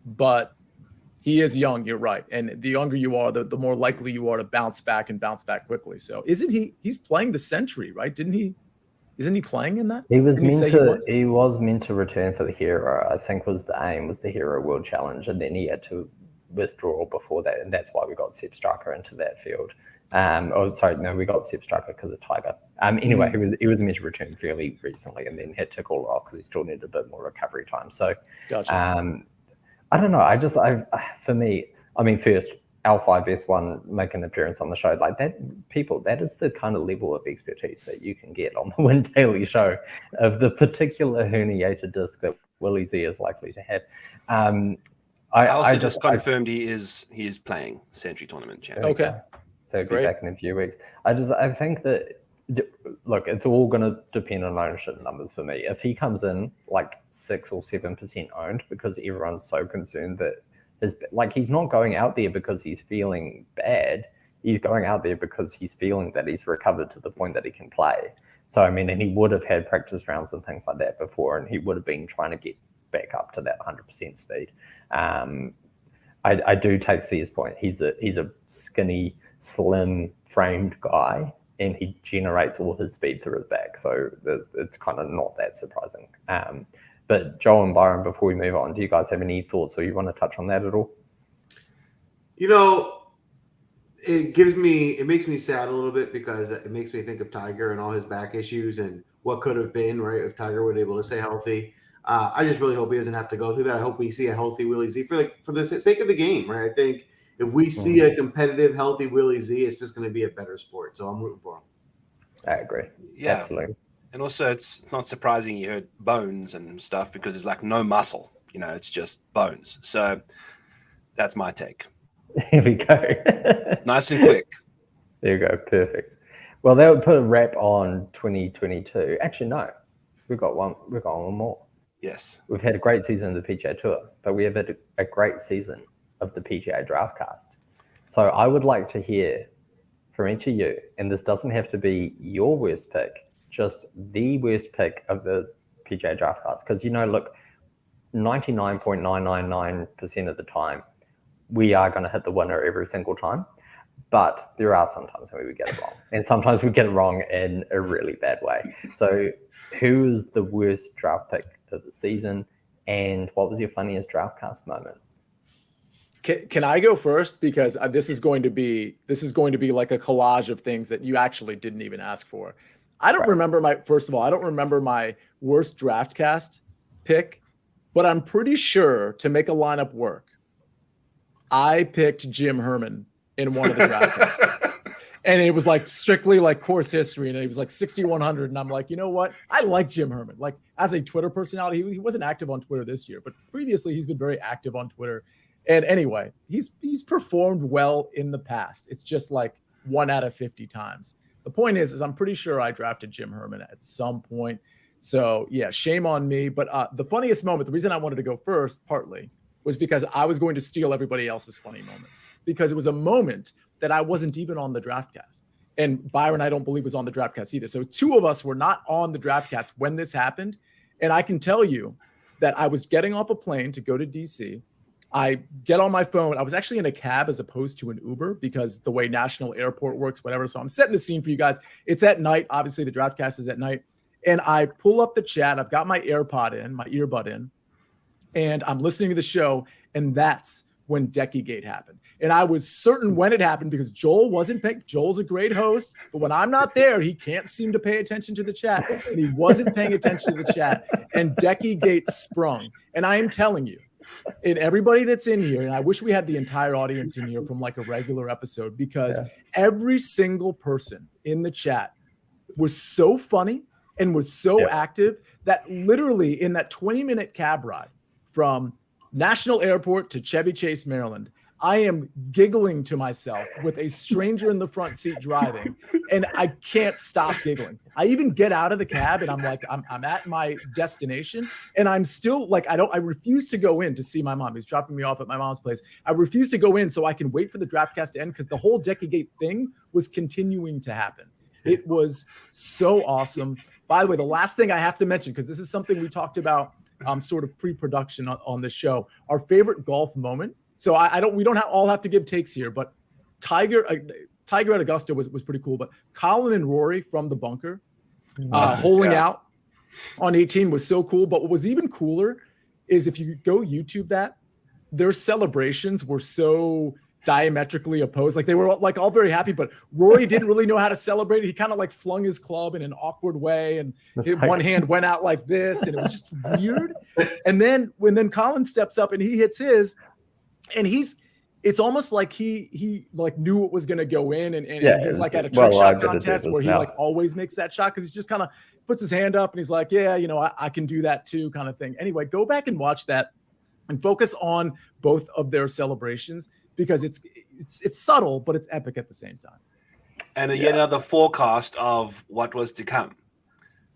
[SPEAKER 1] but he is young, you're right. And the younger you are, the more likely you are to bounce back quickly. So he's playing the Century, right? Isn't he playing in that?
[SPEAKER 4] He was meant to return for the Hero, I think was the aim, was the Hero World Challenge, and then he had to withdraw before that, and that's why we got Sepp Striker into that field. We got Sepp Striker because of Tiger. Anyway, he was meant to return fairly recently and then had to call it off because he still needed a bit more recovery time. So
[SPEAKER 1] gotcha.
[SPEAKER 4] I don't know. For me, first, L5S1 make an appearance on the show like that. That is the kind of level of expertise that you can get on the WinDaily show of the particular herniated disc that Willie Z is likely to have.
[SPEAKER 3] I just confirmed he is playing Century Tournament champion.
[SPEAKER 1] Okay,
[SPEAKER 4] so he'll be back in a few weeks. I think that. Look, it's all going to depend on ownership numbers for me. If he comes in like 6 or 7% owned because everyone's so concerned that he's not going out there because he's feeling bad. He's going out there because he's feeling that he's recovered to the point that he can play. So, and he would have had practice rounds and things like that before, and he would have been trying to get back up to that 100% speed. I do take C's point. He's a skinny, slim framed guy, and he generates all his speed through his back. So it's kind of not that surprising. But Joel and Byron, before we move on, do you guys have any thoughts or you want to touch on that at all?
[SPEAKER 2] It makes me sad a little bit because it makes me think of Tiger and all his back issues and what could have been, right, if Tiger were able to stay healthy. I just really hope he doesn't have to go through that. I hope we see a healthy Willie Z for the sake of the game, right? I think if we see a competitive, healthy Willie Z, it's just going to be a better sport. So I'm rooting for him.
[SPEAKER 4] I agree. Yeah, absolutely.
[SPEAKER 3] And also, it's not surprising you heard bones and stuff because there's like no muscle. It's just bones. So that's my take.
[SPEAKER 4] Here we go.
[SPEAKER 3] Nice and quick.
[SPEAKER 4] There you go. Perfect. Well, that would put a wrap on 2022. Actually, no. We've got one more.
[SPEAKER 3] Yes.
[SPEAKER 4] We've had a great season of the PGA Tour, but we have had a great season of the PGA DraftCast. So I would like to hear from each of you, and this doesn't have to be your worst pick, just the worst pick of the PGA DraftCast. Because, look, 99.999% of the time, we are going to hit the winner every single time. But there are some times when we get it wrong. And sometimes we get it wrong in a really bad way. So who is the worst draft pick of the season? And what was your funniest DraftCast moment?
[SPEAKER 1] Can I go first? Because this is going to be like a collage of things that you actually didn't even ask for. I don't remember my worst DraftCast pick, but I'm pretty sure to make a lineup work, I picked Jim Herman in one of the DraftCasts. And it was like strictly like course history, and it was like 6,100. And I'm like, you know what? I like Jim Herman. Like as a Twitter personality, he wasn't active on Twitter this year, but previously he's been very active on Twitter. And anyway, he's performed well in the past. It's just like 1 out of 50 times. The point is I'm pretty sure I drafted Jim Herman at some point. So yeah, shame on me. But the funniest moment, the reason I wanted to go first, partly, was because I was going to steal everybody else's funny moment, because it was a moment that I wasn't even on the DraftCast. And Byron, I don't believe, was on the DraftCast either. So 2 of us were not on the DraftCast when this happened. And I can tell you that I was getting off a plane to go to DC. I get on my phone. I was actually in a cab as opposed to an Uber because the way National Airport works, whatever. So I'm setting the scene for you guys. It's at night. Obviously, the DraftCast is at night. And I pull up the chat. I've got my earbud in, and I'm listening to the show. And that's when Deckygate happened. And I was certain when it happened because Joel wasn't paying. Joel's a great host, but when I'm not there, he can't seem to pay attention to the chat. And he wasn't paying attention to the chat. And Deckygate sprung. And I am telling you, and everybody that's in here, and I wish we had the entire audience in here from like a regular episode, because every single person in the chat was so funny and was so active that literally in that 20-minute cab ride from National Airport to Chevy Chase, Maryland, I am giggling to myself with a stranger in the front seat driving, and I can't stop giggling. I even get out of the cab and I'm like, I'm at my destination, and I'm still like, I refuse to go in to see my mom. He's dropping me off at my mom's place. I refuse to go in so I can wait for the DraftCast to end, because the whole Deckygate thing was continuing to happen. It was so awesome. By the way, the last thing I have to mention, because this is something we talked about sort of pre-production on the show, our favorite golf moment. So we don't all have to give takes here, but Tiger at Augusta was pretty cool. But Colin and Rory from the bunker, holing out on 18 was so cool. But what was even cooler is if you go YouTube that, their celebrations were so diametrically opposed. Like they were like all very happy, but Rory didn't really know how to celebrate. He kind of like flung his club in an awkward way, and one hand went out like this, and it was just weird. And then when Colin steps up and he hits his, and it's almost like he like knew what was going to go in, and he's like at a trick shot contest where he like always makes that shot, because he just kind of puts his hand up and he's like, yeah, you know, I can do that too, kind of thing. Anyway, go back and watch that and focus on both of their celebrations, because it's subtle, but it's epic at the same time.
[SPEAKER 3] And yet another forecast of what was to come.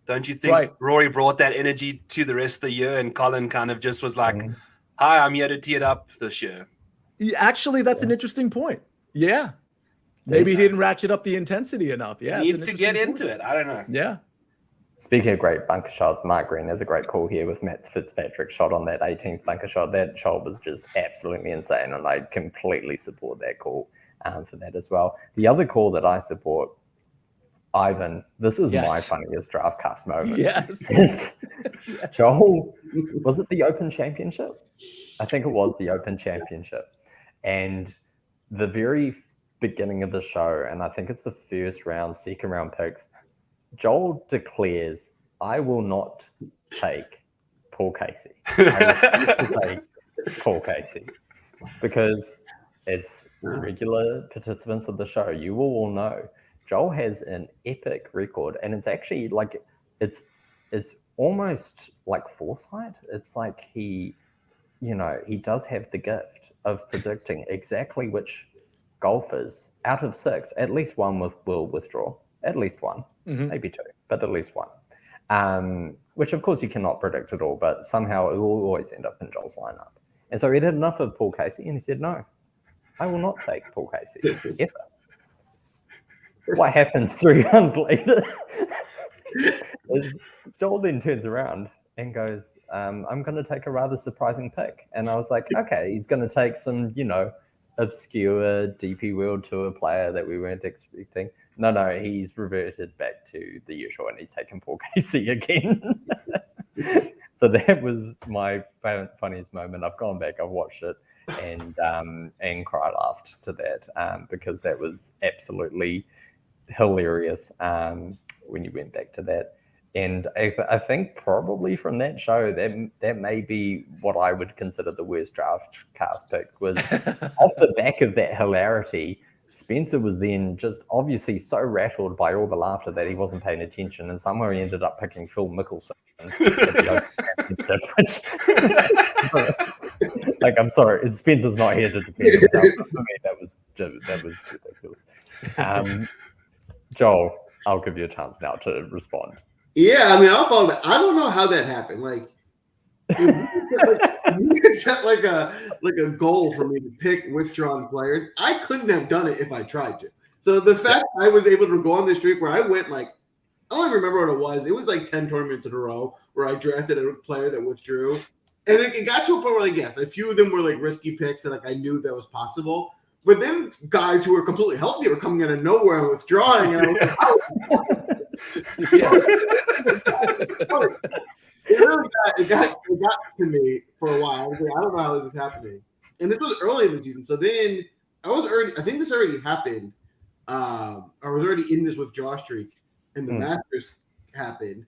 [SPEAKER 3] Don't you think Rory brought that energy to the rest of the year, and Colin kind of just was like, hi, I'm here to tee it up this year?
[SPEAKER 1] Actually, that's an interesting point. Yeah. Maybe he didn't ratchet up the intensity enough. Yeah.
[SPEAKER 3] He needs to get into it. I don't know.
[SPEAKER 1] Yeah.
[SPEAKER 4] Speaking of great bunker shots, Mark Green has a great call here with Matt Fitzpatrick's shot on that 18th bunker shot. That shot was just absolutely insane, and I completely support that call for that as well. The other call that I support, Ivan, this is my funniest DraftCast moment.
[SPEAKER 1] Yes.
[SPEAKER 4] Joel, was it the Open Championship? I think it was the Open Championship. And the very beginning of the show, and I think it's the first round, second round picks, Joel declares, I will not take Paul Casey. I refuse to take Paul Casey. Because as regular participants of the show, you will all know, Joel has an epic record, and it's actually like, it's almost like foresight. It's like he does have the gift of predicting exactly which golfers out of 6, at least one will withdraw. At least one, maybe 2, but at least one. Which of course you cannot predict at all, but somehow it will always end up in Joel's lineup. And so he had enough of Paul Casey, and he said, no, I will not take Paul Casey, ever. What happens 3 rounds later is Joel then turns around and goes, I'm going to take a rather surprising pick. And I was like, okay, he's going to take some, obscure DP World Tour player that we weren't expecting. No, he's reverted back to the usual, and he's taken Paul Casey again. So that was my funniest moment. I've gone back, I've watched it, and cry laughed to that because that was absolutely hilarious when you went back to that. And I think probably from that show, that may be what I would consider the worst DraftCast pick. Was off the back of that hilarity, Spencer was then just obviously so rattled by all the laughter that he wasn't paying attention, and somehow he ended up picking Phil Mickelson. Like, I'm sorry, Spencer's not here to defend himself. For me, that was ridiculous. Joel, I'll give you a chance now to respond.
[SPEAKER 2] Yeah, I mean, I'll follow that. I don't know how that happened. Like, you set like a goal for me to pick withdrawn players. I couldn't have done it if I tried to. So the fact I was able to go on this streak where I went like, I don't even remember what it was. It was like 10 tournaments in a row where I drafted a player that withdrew. And it got to a point where, like, yes, a few of them were like risky picks, and like I knew that was possible. But then guys who were completely healthy were coming out of nowhere and withdrawing. And I was like, oh. It got to me for a while. I was like, I don't know how this is happening. And this was early in the season. So then I think this already happened. I was already in this withdrawal streak, and the Masters happened.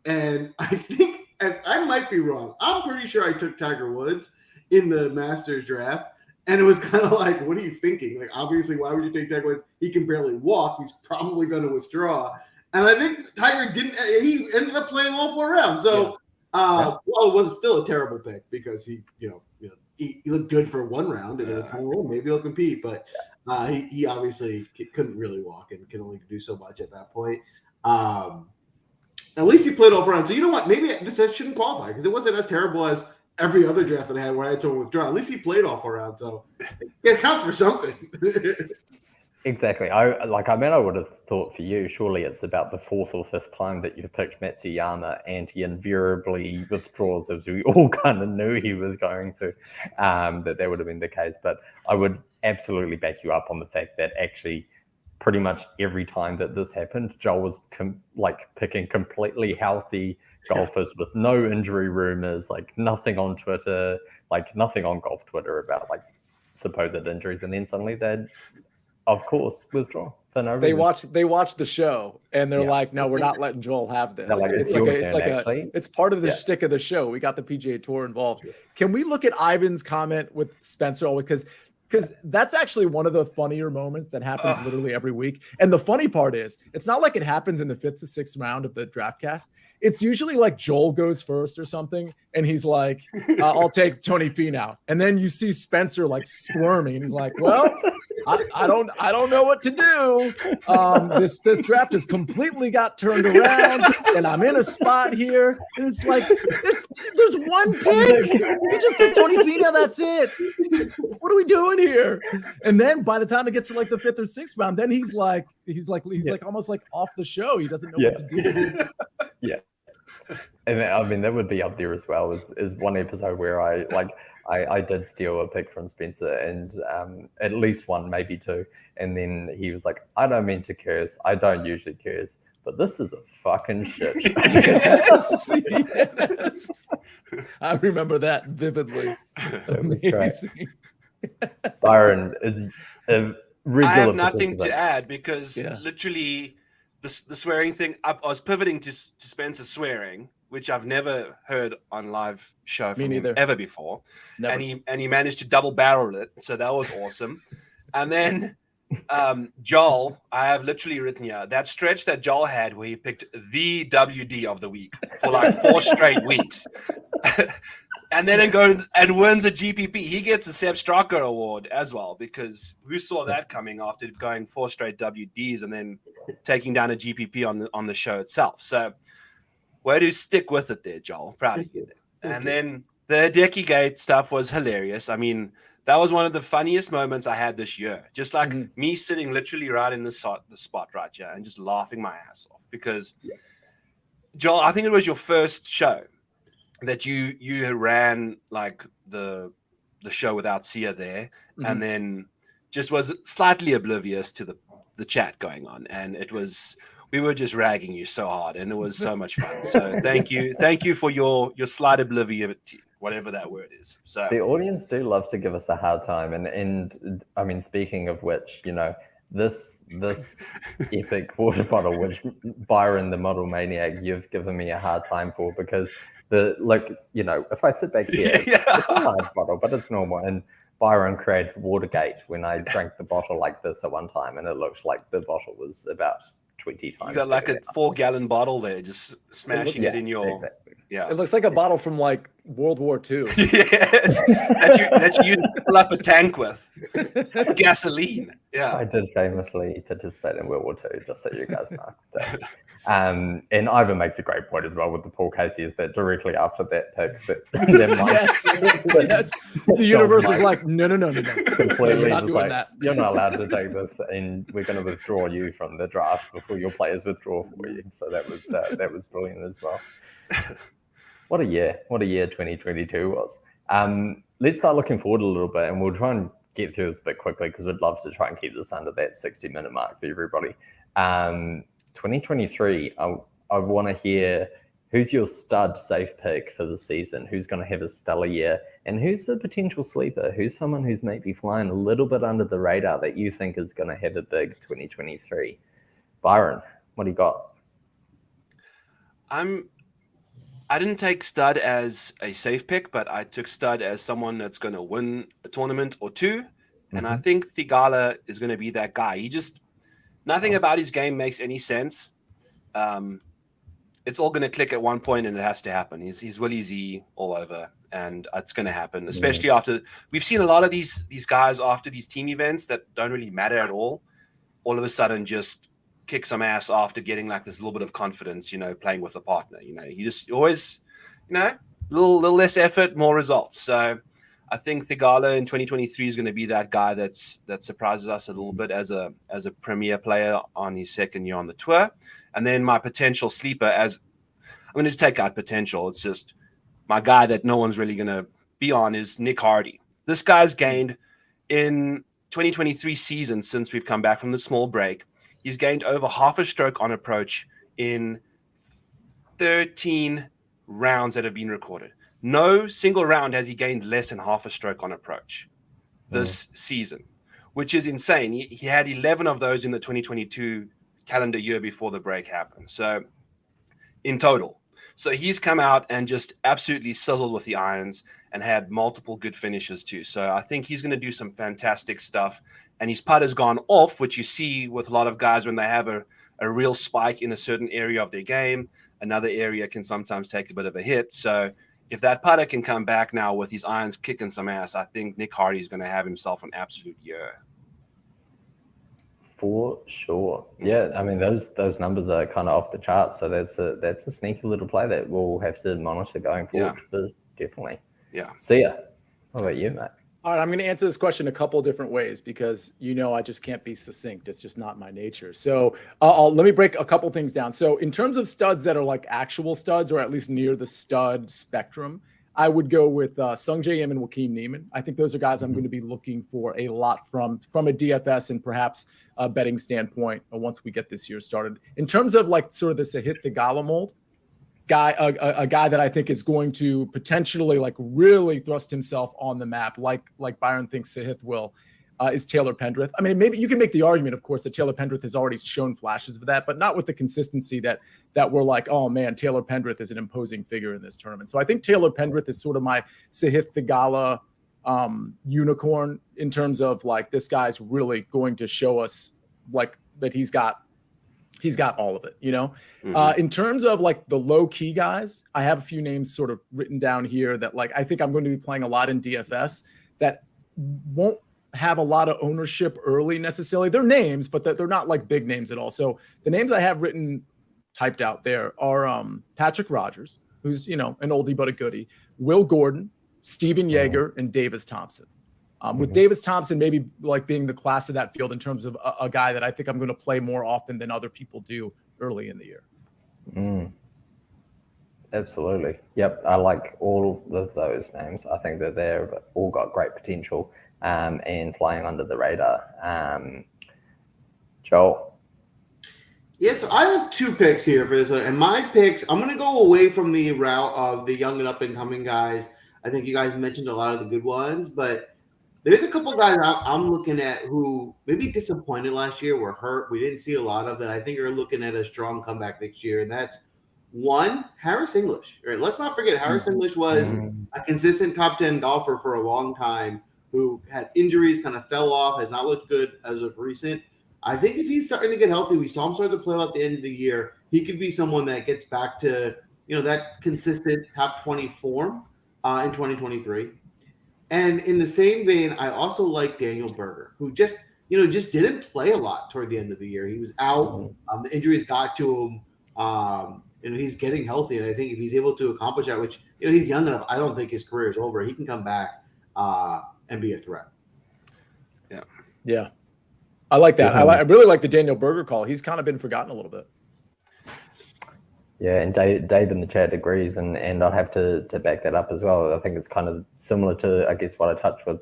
[SPEAKER 2] And I think, and I might be wrong, I'm pretty sure I took Tiger Woods in the Masters draft. And it was kind of like, what are you thinking? Like, obviously, why would you take Tiger Woods? He can barely walk. He's probably going to withdraw. And I think Tiger didn't. He ended up playing all 4 rounds. So, well, it was still a terrible pick because he looked good for 1 round, and it was kind of, well, maybe he'll compete. But he obviously couldn't really walk and can only do so much at that point. At least he played all 4 rounds. So you know what? Maybe this shouldn't qualify because it wasn't as terrible as every other draft that I had where I had someone withdraw. At least he played all 4 rounds, so it counts for something.
[SPEAKER 4] Exactly. I would have thought for you, surely it's about the 4th or 5th time that you've picked Matsuyama, and he invariably withdraws, as we all kind of knew he was going to, that would have been the case. But I would absolutely back you up on the fact that actually pretty much every time that this happened, Joel was picking completely healthy golfers with no injury rumors, like nothing on Twitter, like nothing on golf Twitter about like supposed injuries, and then suddenly they'd, of course, withdraw for no reason.
[SPEAKER 1] They watch the show and they're like, no, we're not letting Joel have this.
[SPEAKER 4] Like,
[SPEAKER 1] it's part of the shtick of the show. We got the PGA Tour involved. Can we look at Ivan's comment with Spencer? Because that's actually one of the funnier moments that happens literally every week. And the funny part is, it's not like it happens in the 5th to 6th round of the DraftCast. It's usually like Joel goes first or something, and he's like, I'll take Tony Finau. And then you see Spencer like squirming, and he's like, well, I don't know what to do. This draft has completely got turned around, and I'm in a spot here. And it's like, there's one pick. You just picked Tony Finau, that's it. What are we doing here? And then by the time it gets to like the 5th or 6th round, then he's like almost like off the show. He doesn't know what to do.
[SPEAKER 4] Yeah. And I mean, that would be up there as well. Is one episode where I did steal a pick from Spencer, and at least 1, maybe 2. And then he was like, I don't mean to curse. I don't usually curse, but this is a fucking shit.
[SPEAKER 1] Yes. I remember that vividly.
[SPEAKER 4] Byron is a regular.
[SPEAKER 3] I have nothing to add because literally the swearing thing. I was pivoting to Spencer swearing, which I've never heard on live show from him ever before. Never. And he managed to double barrel it, so that was awesome. And then Joel, I have literally written here that stretch that Joel had where he picked the WD of the week for like 4 straight weeks. And then it goes and wins a GPP. He gets a Seb Straka award as well, because who saw that coming after going 4 straight WDs and then taking down a GPP on the show itself. So way to stick with it there, Joel. Proud of you. And then the Hideki stuff was hilarious. I mean, that was one of the funniest moments I had this year. Just like me sitting literally right in the spot right here and just laughing my ass off because, Joel, I think it was your first show. that you ran like the show without Sia there, and then just was slightly oblivious to the chat going on, and we were just ragging you so hard, and it was so much fun. So thank you for your slight obliviosity, whatever that word is. So
[SPEAKER 4] the audience do love to give us a hard time, and I mean, speaking of which, this epic water bottle, which Byron, the Model Maniac, you've given me a hard time for, because if I sit back here, it's a large bottle, but it's normal. And Byron created Watergate when I drank the bottle like this at one time, and it looks like the bottle was about 20 times.
[SPEAKER 3] You got like a 4-gallon bottle there, just smashing it in your.
[SPEAKER 4] Exactly.
[SPEAKER 3] Yeah,
[SPEAKER 1] it looks like a bottle from like World War II.
[SPEAKER 3] Yes, that you fill up a tank with gasoline. Yeah,
[SPEAKER 4] I did famously participate in World War II, just so you guys know. So, and Ivan makes a great point as well with the Paul Casey, is that directly after that pick,
[SPEAKER 1] yes. The universe was like, no,
[SPEAKER 4] completely
[SPEAKER 1] we're not doing that.
[SPEAKER 4] You're not allowed to take this, and we're going to withdraw you from the draft before your players withdraw for you. So that was brilliant as well. What a year 2022 was. Let's start looking forward a little bit, and we'll try and get through this a bit quickly, because we'd love to try and keep this under that 60-minute mark for everybody. 2023, I want to hear who's your stud safe pick for the season, who's going to have a stellar year, and who's the potential sleeper, who's someone who's maybe flying a little bit under the radar that you think is going to have a big 2023. Byron, what do you got?
[SPEAKER 3] I didn't take stud as a safe pick, but I took stud as someone that's going to win a tournament or two. And I think Thigala is going to be that guy. Nothing about his game makes any sense. It's all going to click at one point, and it has to happen. He's Willie Z all over, and it's going to happen, especially after we've seen a lot of these guys after these team events that don't really matter at all of a sudden just kick some ass after getting like this little bit of confidence, playing with a partner. You just always, little less effort, more results. So I think Thigala in 2023 is going to be that guy that surprises us a little bit as a premier player on his second year on the tour. And then my potential sleeper, I'm going to just take out potential. It's just my guy that no one's really going to be on, is Nick Hardy. This guy's gained in 2023 season, since we've come back from the small break, he's gained over half a stroke on approach in 13 rounds that have been recorded. No single round has he gained less than half a stroke on approach this season, which is insane. He had 11 of those in the 2022 calendar year before the break happened. So in total. So he's come out and just absolutely sizzled with the irons and had multiple good finishes too. So I think he's going to do some fantastic stuff. And his putt has gone off, which you see with a lot of guys when they have a real spike in a certain area of their game. Another area can sometimes take a bit of a hit. So if that putter can come back now with his irons kicking some ass, I think Nick Hardy is going to have himself an absolute year. For sure. Yeah, I mean, those numbers are kind of off the charts. So that's a sneaky little play that we'll have to monitor going forward. Yeah. Definitely. Yeah.
[SPEAKER 4] See ya. What about you, Matt?
[SPEAKER 1] All right, I'm going to answer this question a couple different ways, because I just can't be succinct. It's just not my nature. So let me break a couple things down. So in terms of studs that are like actual studs, or at least near the stud spectrum, I would go with Sung Jae Im and Joaquin Neiman. I think those are guys I'm going to be looking for a lot from a DFS and perhaps a betting standpoint once we get this year started. In terms of like sort of the Sahith Theegala mold, a guy that I think is going to potentially like really thrust himself on the map, like Byron thinks Sahith will, is Taylor Pendrith. I mean, maybe you can make the argument, of course, that Taylor Pendrith has already shown flashes of that, but not with the consistency that we're like, oh man, Taylor Pendrith is an imposing figure in this tournament. So I think Taylor Pendrith is sort of my Sahith Theegala unicorn in terms of like, this guy's really going to show us like that he's got all of it, in terms of like the low key guys, I have a few names sort of written down here that like, I think I'm going to be playing a lot in DFS that won't have a lot of ownership early necessarily. They're names, but they're not like big names at all. So the names I have written, typed out there are Patrick Rogers, who's, an oldie but a goodie, Will Gordon, Steven Yeager, and Davis Thompson. With Davis Thompson maybe like being the class of that field in terms of a guy that I think I'm going to play more often than other people do early in the year.
[SPEAKER 4] Absolutely. Yep. I like all of those names. I think that they've all got great potential and flying under the radar. Joel.
[SPEAKER 2] Yeah, so I have 2 picks here for this one. And my picks, I'm going to go away from the route of the young and up-and-coming guys. I think you guys mentioned a lot of the good ones, but there's a couple guys I'm looking at who maybe disappointed last year, were hurt. We didn't see a lot of that. I think are looking at a strong comeback next year, and that's one, Harris English. Right? Let's not forget Harris English was a consistent top 10 golfer for a long time who had injuries, kind of fell off, has not looked good as of recent. I think if he's starting to get healthy, we saw him start to play at the end of the year. He could be someone that gets back to, that consistent top 20 form in 2023. And in the same vein, I also like Daniel Berger, who just didn't play a lot toward the end of the year. He was out. The injuries got to him. He's getting healthy, and I think if he's able to accomplish that, which he's young enough, I don't think his career is over. He can come back and be a threat.
[SPEAKER 1] Yeah. I like that. I really like the Daniel Berger call. He's kind of been forgotten a little bit.
[SPEAKER 4] Yeah, and Dave in the chat agrees, and I'd have to back that up as well. I think it's kind of similar to, I guess, what I touched with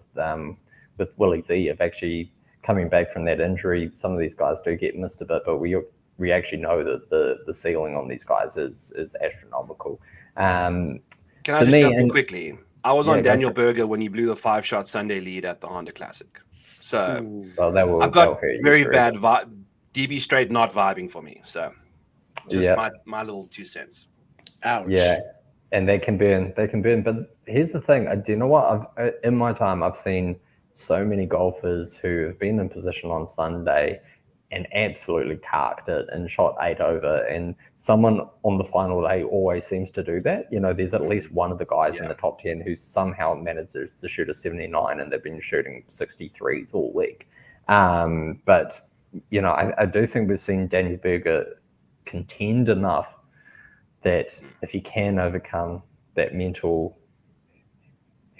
[SPEAKER 4] Willie Z, of actually coming back from that injury. Some of these guys do get missed a bit, but we actually know that the ceiling on these guys is astronomical.
[SPEAKER 3] Can I just jump in quickly? I was on Daniel Berger when he blew the 5-shot Sunday lead at the Honda Classic. So I've got very bad vibe. DB straight not vibing for me. So just my little 2 cents.
[SPEAKER 1] Ouch.
[SPEAKER 4] Yeah, and they can burn. But here's the thing. Do you know what? In my time, I've seen so many golfers who have been in position on Sunday and absolutely carked it and shot 8 over. And someone on the final day always seems to do that. There's at least one of the guys in the top 10 who somehow manages to shoot a 79, and they've been shooting 63s all week. But I do think we've seen Daniel Berger contend enough that if he can overcome that mental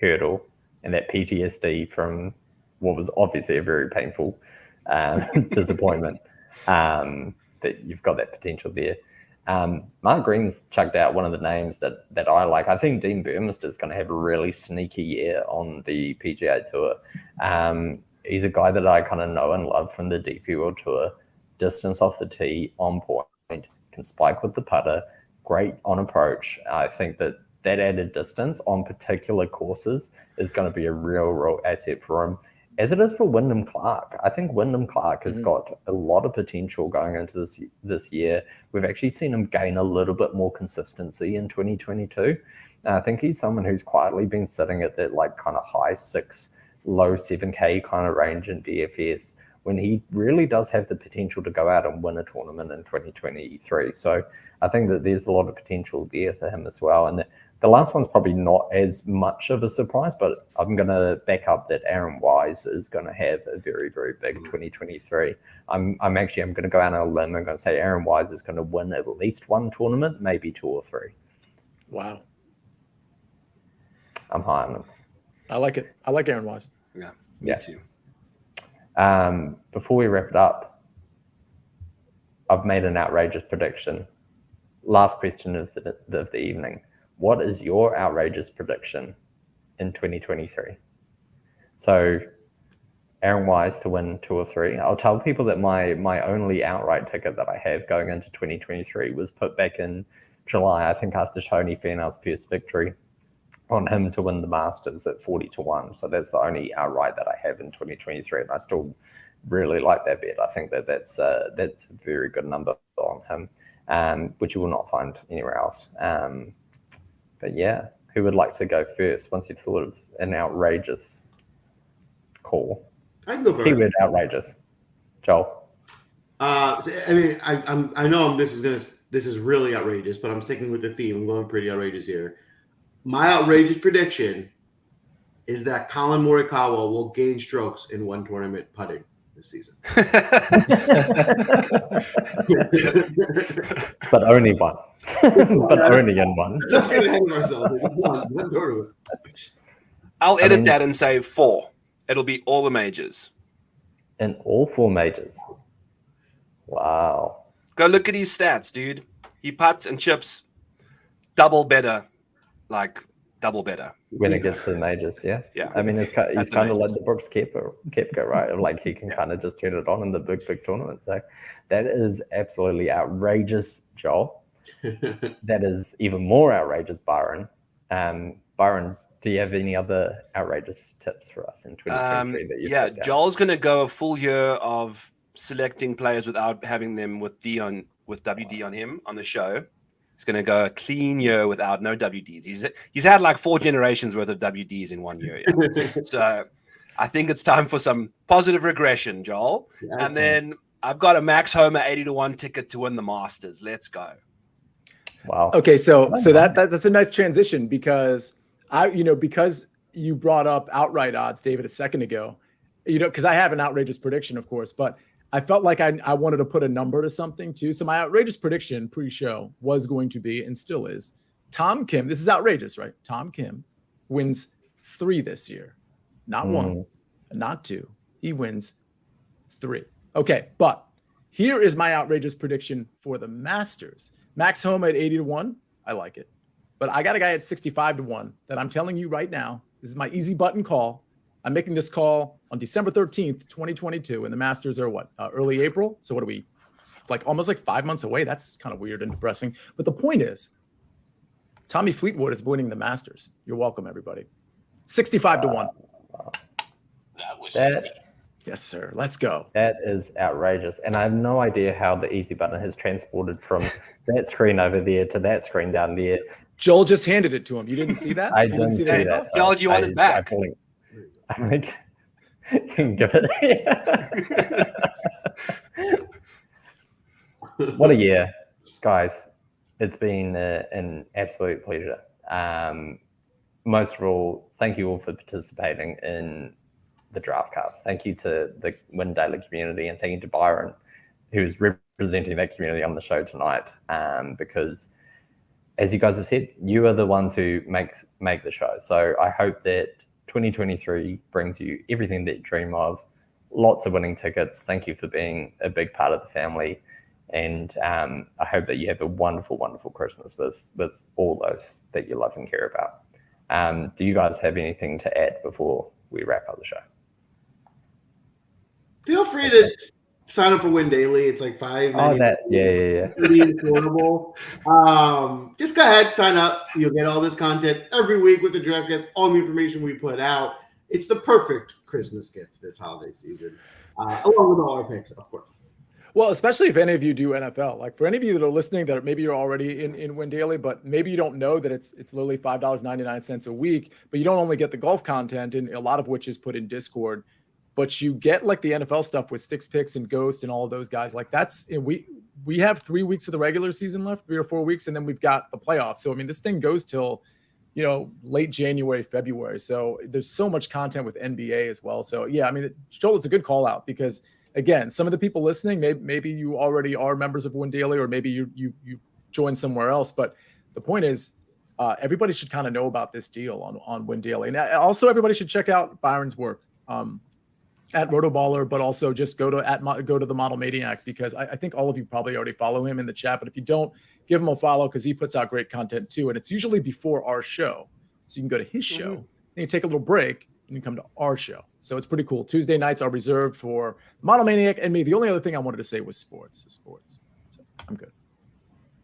[SPEAKER 4] hurdle and that PTSD from what was obviously a very painful disappointment, that you've got that potential there. Mark Green's chucked out one of the names that I like. I think Dean Burmester is going to have a really sneaky year on the PGA Tour. He's a guy that I kind of know and love from the DP World Tour. Distance off the tee, on point, can spike with the putter, great on approach. I think that added distance on particular courses is going to be a real asset for him, as it is for Wyndham Clark. I think Wyndham Clark has got a lot of potential going into this year. We've actually seen him gain a little bit more consistency in 2022. I think he's someone who's quietly been sitting at that kind of high 6, low 7K kind of range in DFS, when he really does have the potential to go out and win a tournament in 2023. So I think that there's a lot of potential there for him as well. And the last one's probably not as much of a surprise, but I'm going to back up that Aaron Wise is going to have a very, very big 2023. I'm going to go out on a limb. I'm going to say Aaron Wise is going to win at least one tournament, maybe 2 or 3.
[SPEAKER 1] Wow.
[SPEAKER 4] I'm high on him.
[SPEAKER 1] I like it. I like Aaron Wise.
[SPEAKER 3] Yeah, me too.
[SPEAKER 4] Before we wrap it up, I've made an outrageous prediction. Last question of the evening. What is your outrageous prediction in 2023? So Aaron Wise to win 2 or 3. I'll tell people that my only outright ticket that I have going into 2023 was put back in July, I think after Tony Finau's first victory, on him to win the Masters at 40-1. So that's the only outright that I have in 2023, and I still really like that bet. I think that's a very good number on him, which you will not find anywhere else. But yeah, who would like to go first once you've thought of an outrageous call?
[SPEAKER 2] I can go first.
[SPEAKER 4] Keyword outrageous. Joel.
[SPEAKER 2] I know this is really outrageous, but I'm sticking with the theme. I'm going pretty outrageous here. My outrageous prediction is that Colin Morikawa will gain strokes in one tournament putting this season.
[SPEAKER 4] But only one. But only in one.
[SPEAKER 3] I'll edit that and say 4. It'll be all the majors.
[SPEAKER 4] In all 4 majors. Wow.
[SPEAKER 3] Go look at his stats, dude. He putts and chips double better, like double better.
[SPEAKER 4] When it gets to the majors, yeah.
[SPEAKER 3] Yeah.
[SPEAKER 4] I mean, he's kind of
[SPEAKER 3] majors.
[SPEAKER 4] like the Brooks Koepka, right? Like he can kind of just turn it on in the big tournaments. So that is absolutely outrageous, Joel. That is even more outrageous, Byron. Byron, do you have any other outrageous tips for us in 2023 that you picked out?
[SPEAKER 3] Joel's going to go a full year of selecting players without having them with WD on him on the show. He's going to go a clean year without no WDs. He's had like 4 generations worth of WDs in 1 year. Yeah. So I think it's time for some positive regression, Joel. Yeah, and then I've got a Max Homer 80-1 ticket to win the Masters. Let's go.
[SPEAKER 4] Wow.
[SPEAKER 1] Okay, so that's a nice transition because because you brought up outright odds, David, a second ago. Because I have an outrageous prediction, of course, but I felt like I wanted to put a number to something too. So my outrageous prediction pre-show was going to be, and still is, Tom Kim. This is outrageous, right? Tom Kim wins 3 this year, not 1, not 2. He wins 3. Okay, but here is my outrageous prediction for the Masters. Max Homa at 80-1. I like it. But I got a guy at 65-1 that I'm telling you right now. This is my easy button call. I'm making this call on December 13th, 2022. And the Masters are early April. So what are we, almost 5 months away? That's kind of weird and depressing. But the point is, Tommy Fleetwood is winning the Masters. You're welcome, everybody. 65-1. Yes, sir. Let's go.
[SPEAKER 4] That is outrageous. And I have no idea how the easy button has transported from that screen over there to that screen down there.
[SPEAKER 1] Joel just handed it to him. You didn't see that?
[SPEAKER 4] I didn't see that.
[SPEAKER 3] Joel, you want it back?
[SPEAKER 4] I think you can give it. What a year, guys. It's been an absolute pleasure. Most of all, thank you all for participating in the DraftCast. Thank you to the WinDaily community, and thank you to Byron, who's representing that community on the show tonight. Because, as you guys have said, you are the ones who make the show. So I hope that 2023 brings you everything that you dream of. Lots of winning tickets. Thank you for being a big part of the family. And I hope that you have a wonderful, wonderful Christmas with all those that you love and care about. Do you guys have anything to add before we wrap up the show?
[SPEAKER 2] Feel free to sign up for WinDaily. It's like $5.
[SPEAKER 4] Oh, that, yeah.
[SPEAKER 2] Pretty affordable. Just go ahead, sign up. You'll get all this content every week with the DraftCast, all the information we put out. It's the perfect Christmas gift this holiday season, along with all our picks, of course.
[SPEAKER 1] Well, especially if any of you do NFL. Like for any of you that are listening that maybe you're already in WinDaily, but maybe you don't know that it's literally $5.99 a week, but you don't only get the golf content, and a lot of which is put in Discord, but you get like the NFL stuff with Sticks Picks and Ghost and all of those guys. Like we have 3 weeks of the regular season left, 3 or 4 weeks, and then we've got the playoffs. So I mean, this thing goes till late January, February. So there's so much content with NBA as well. So yeah, I mean, Joel, it's a good call out because again, some of the people listening, maybe you already are members of WinDaily, or maybe you joined somewhere else. But the point is, everybody should kind of know about this deal on WinDaily, and also everybody should check out Byron's work at Rotoballer, but also just go to the Model Maniac, because I think all of you probably already follow him in the chat. But if you don't, give him a follow because he puts out great content too, and it's usually before our show, so you can go to his show, and you take a little break, and you come to our show. So it's pretty cool. Tuesday nights are reserved for Model Maniac and me. The only other thing I wanted to say was sports. So I'm good.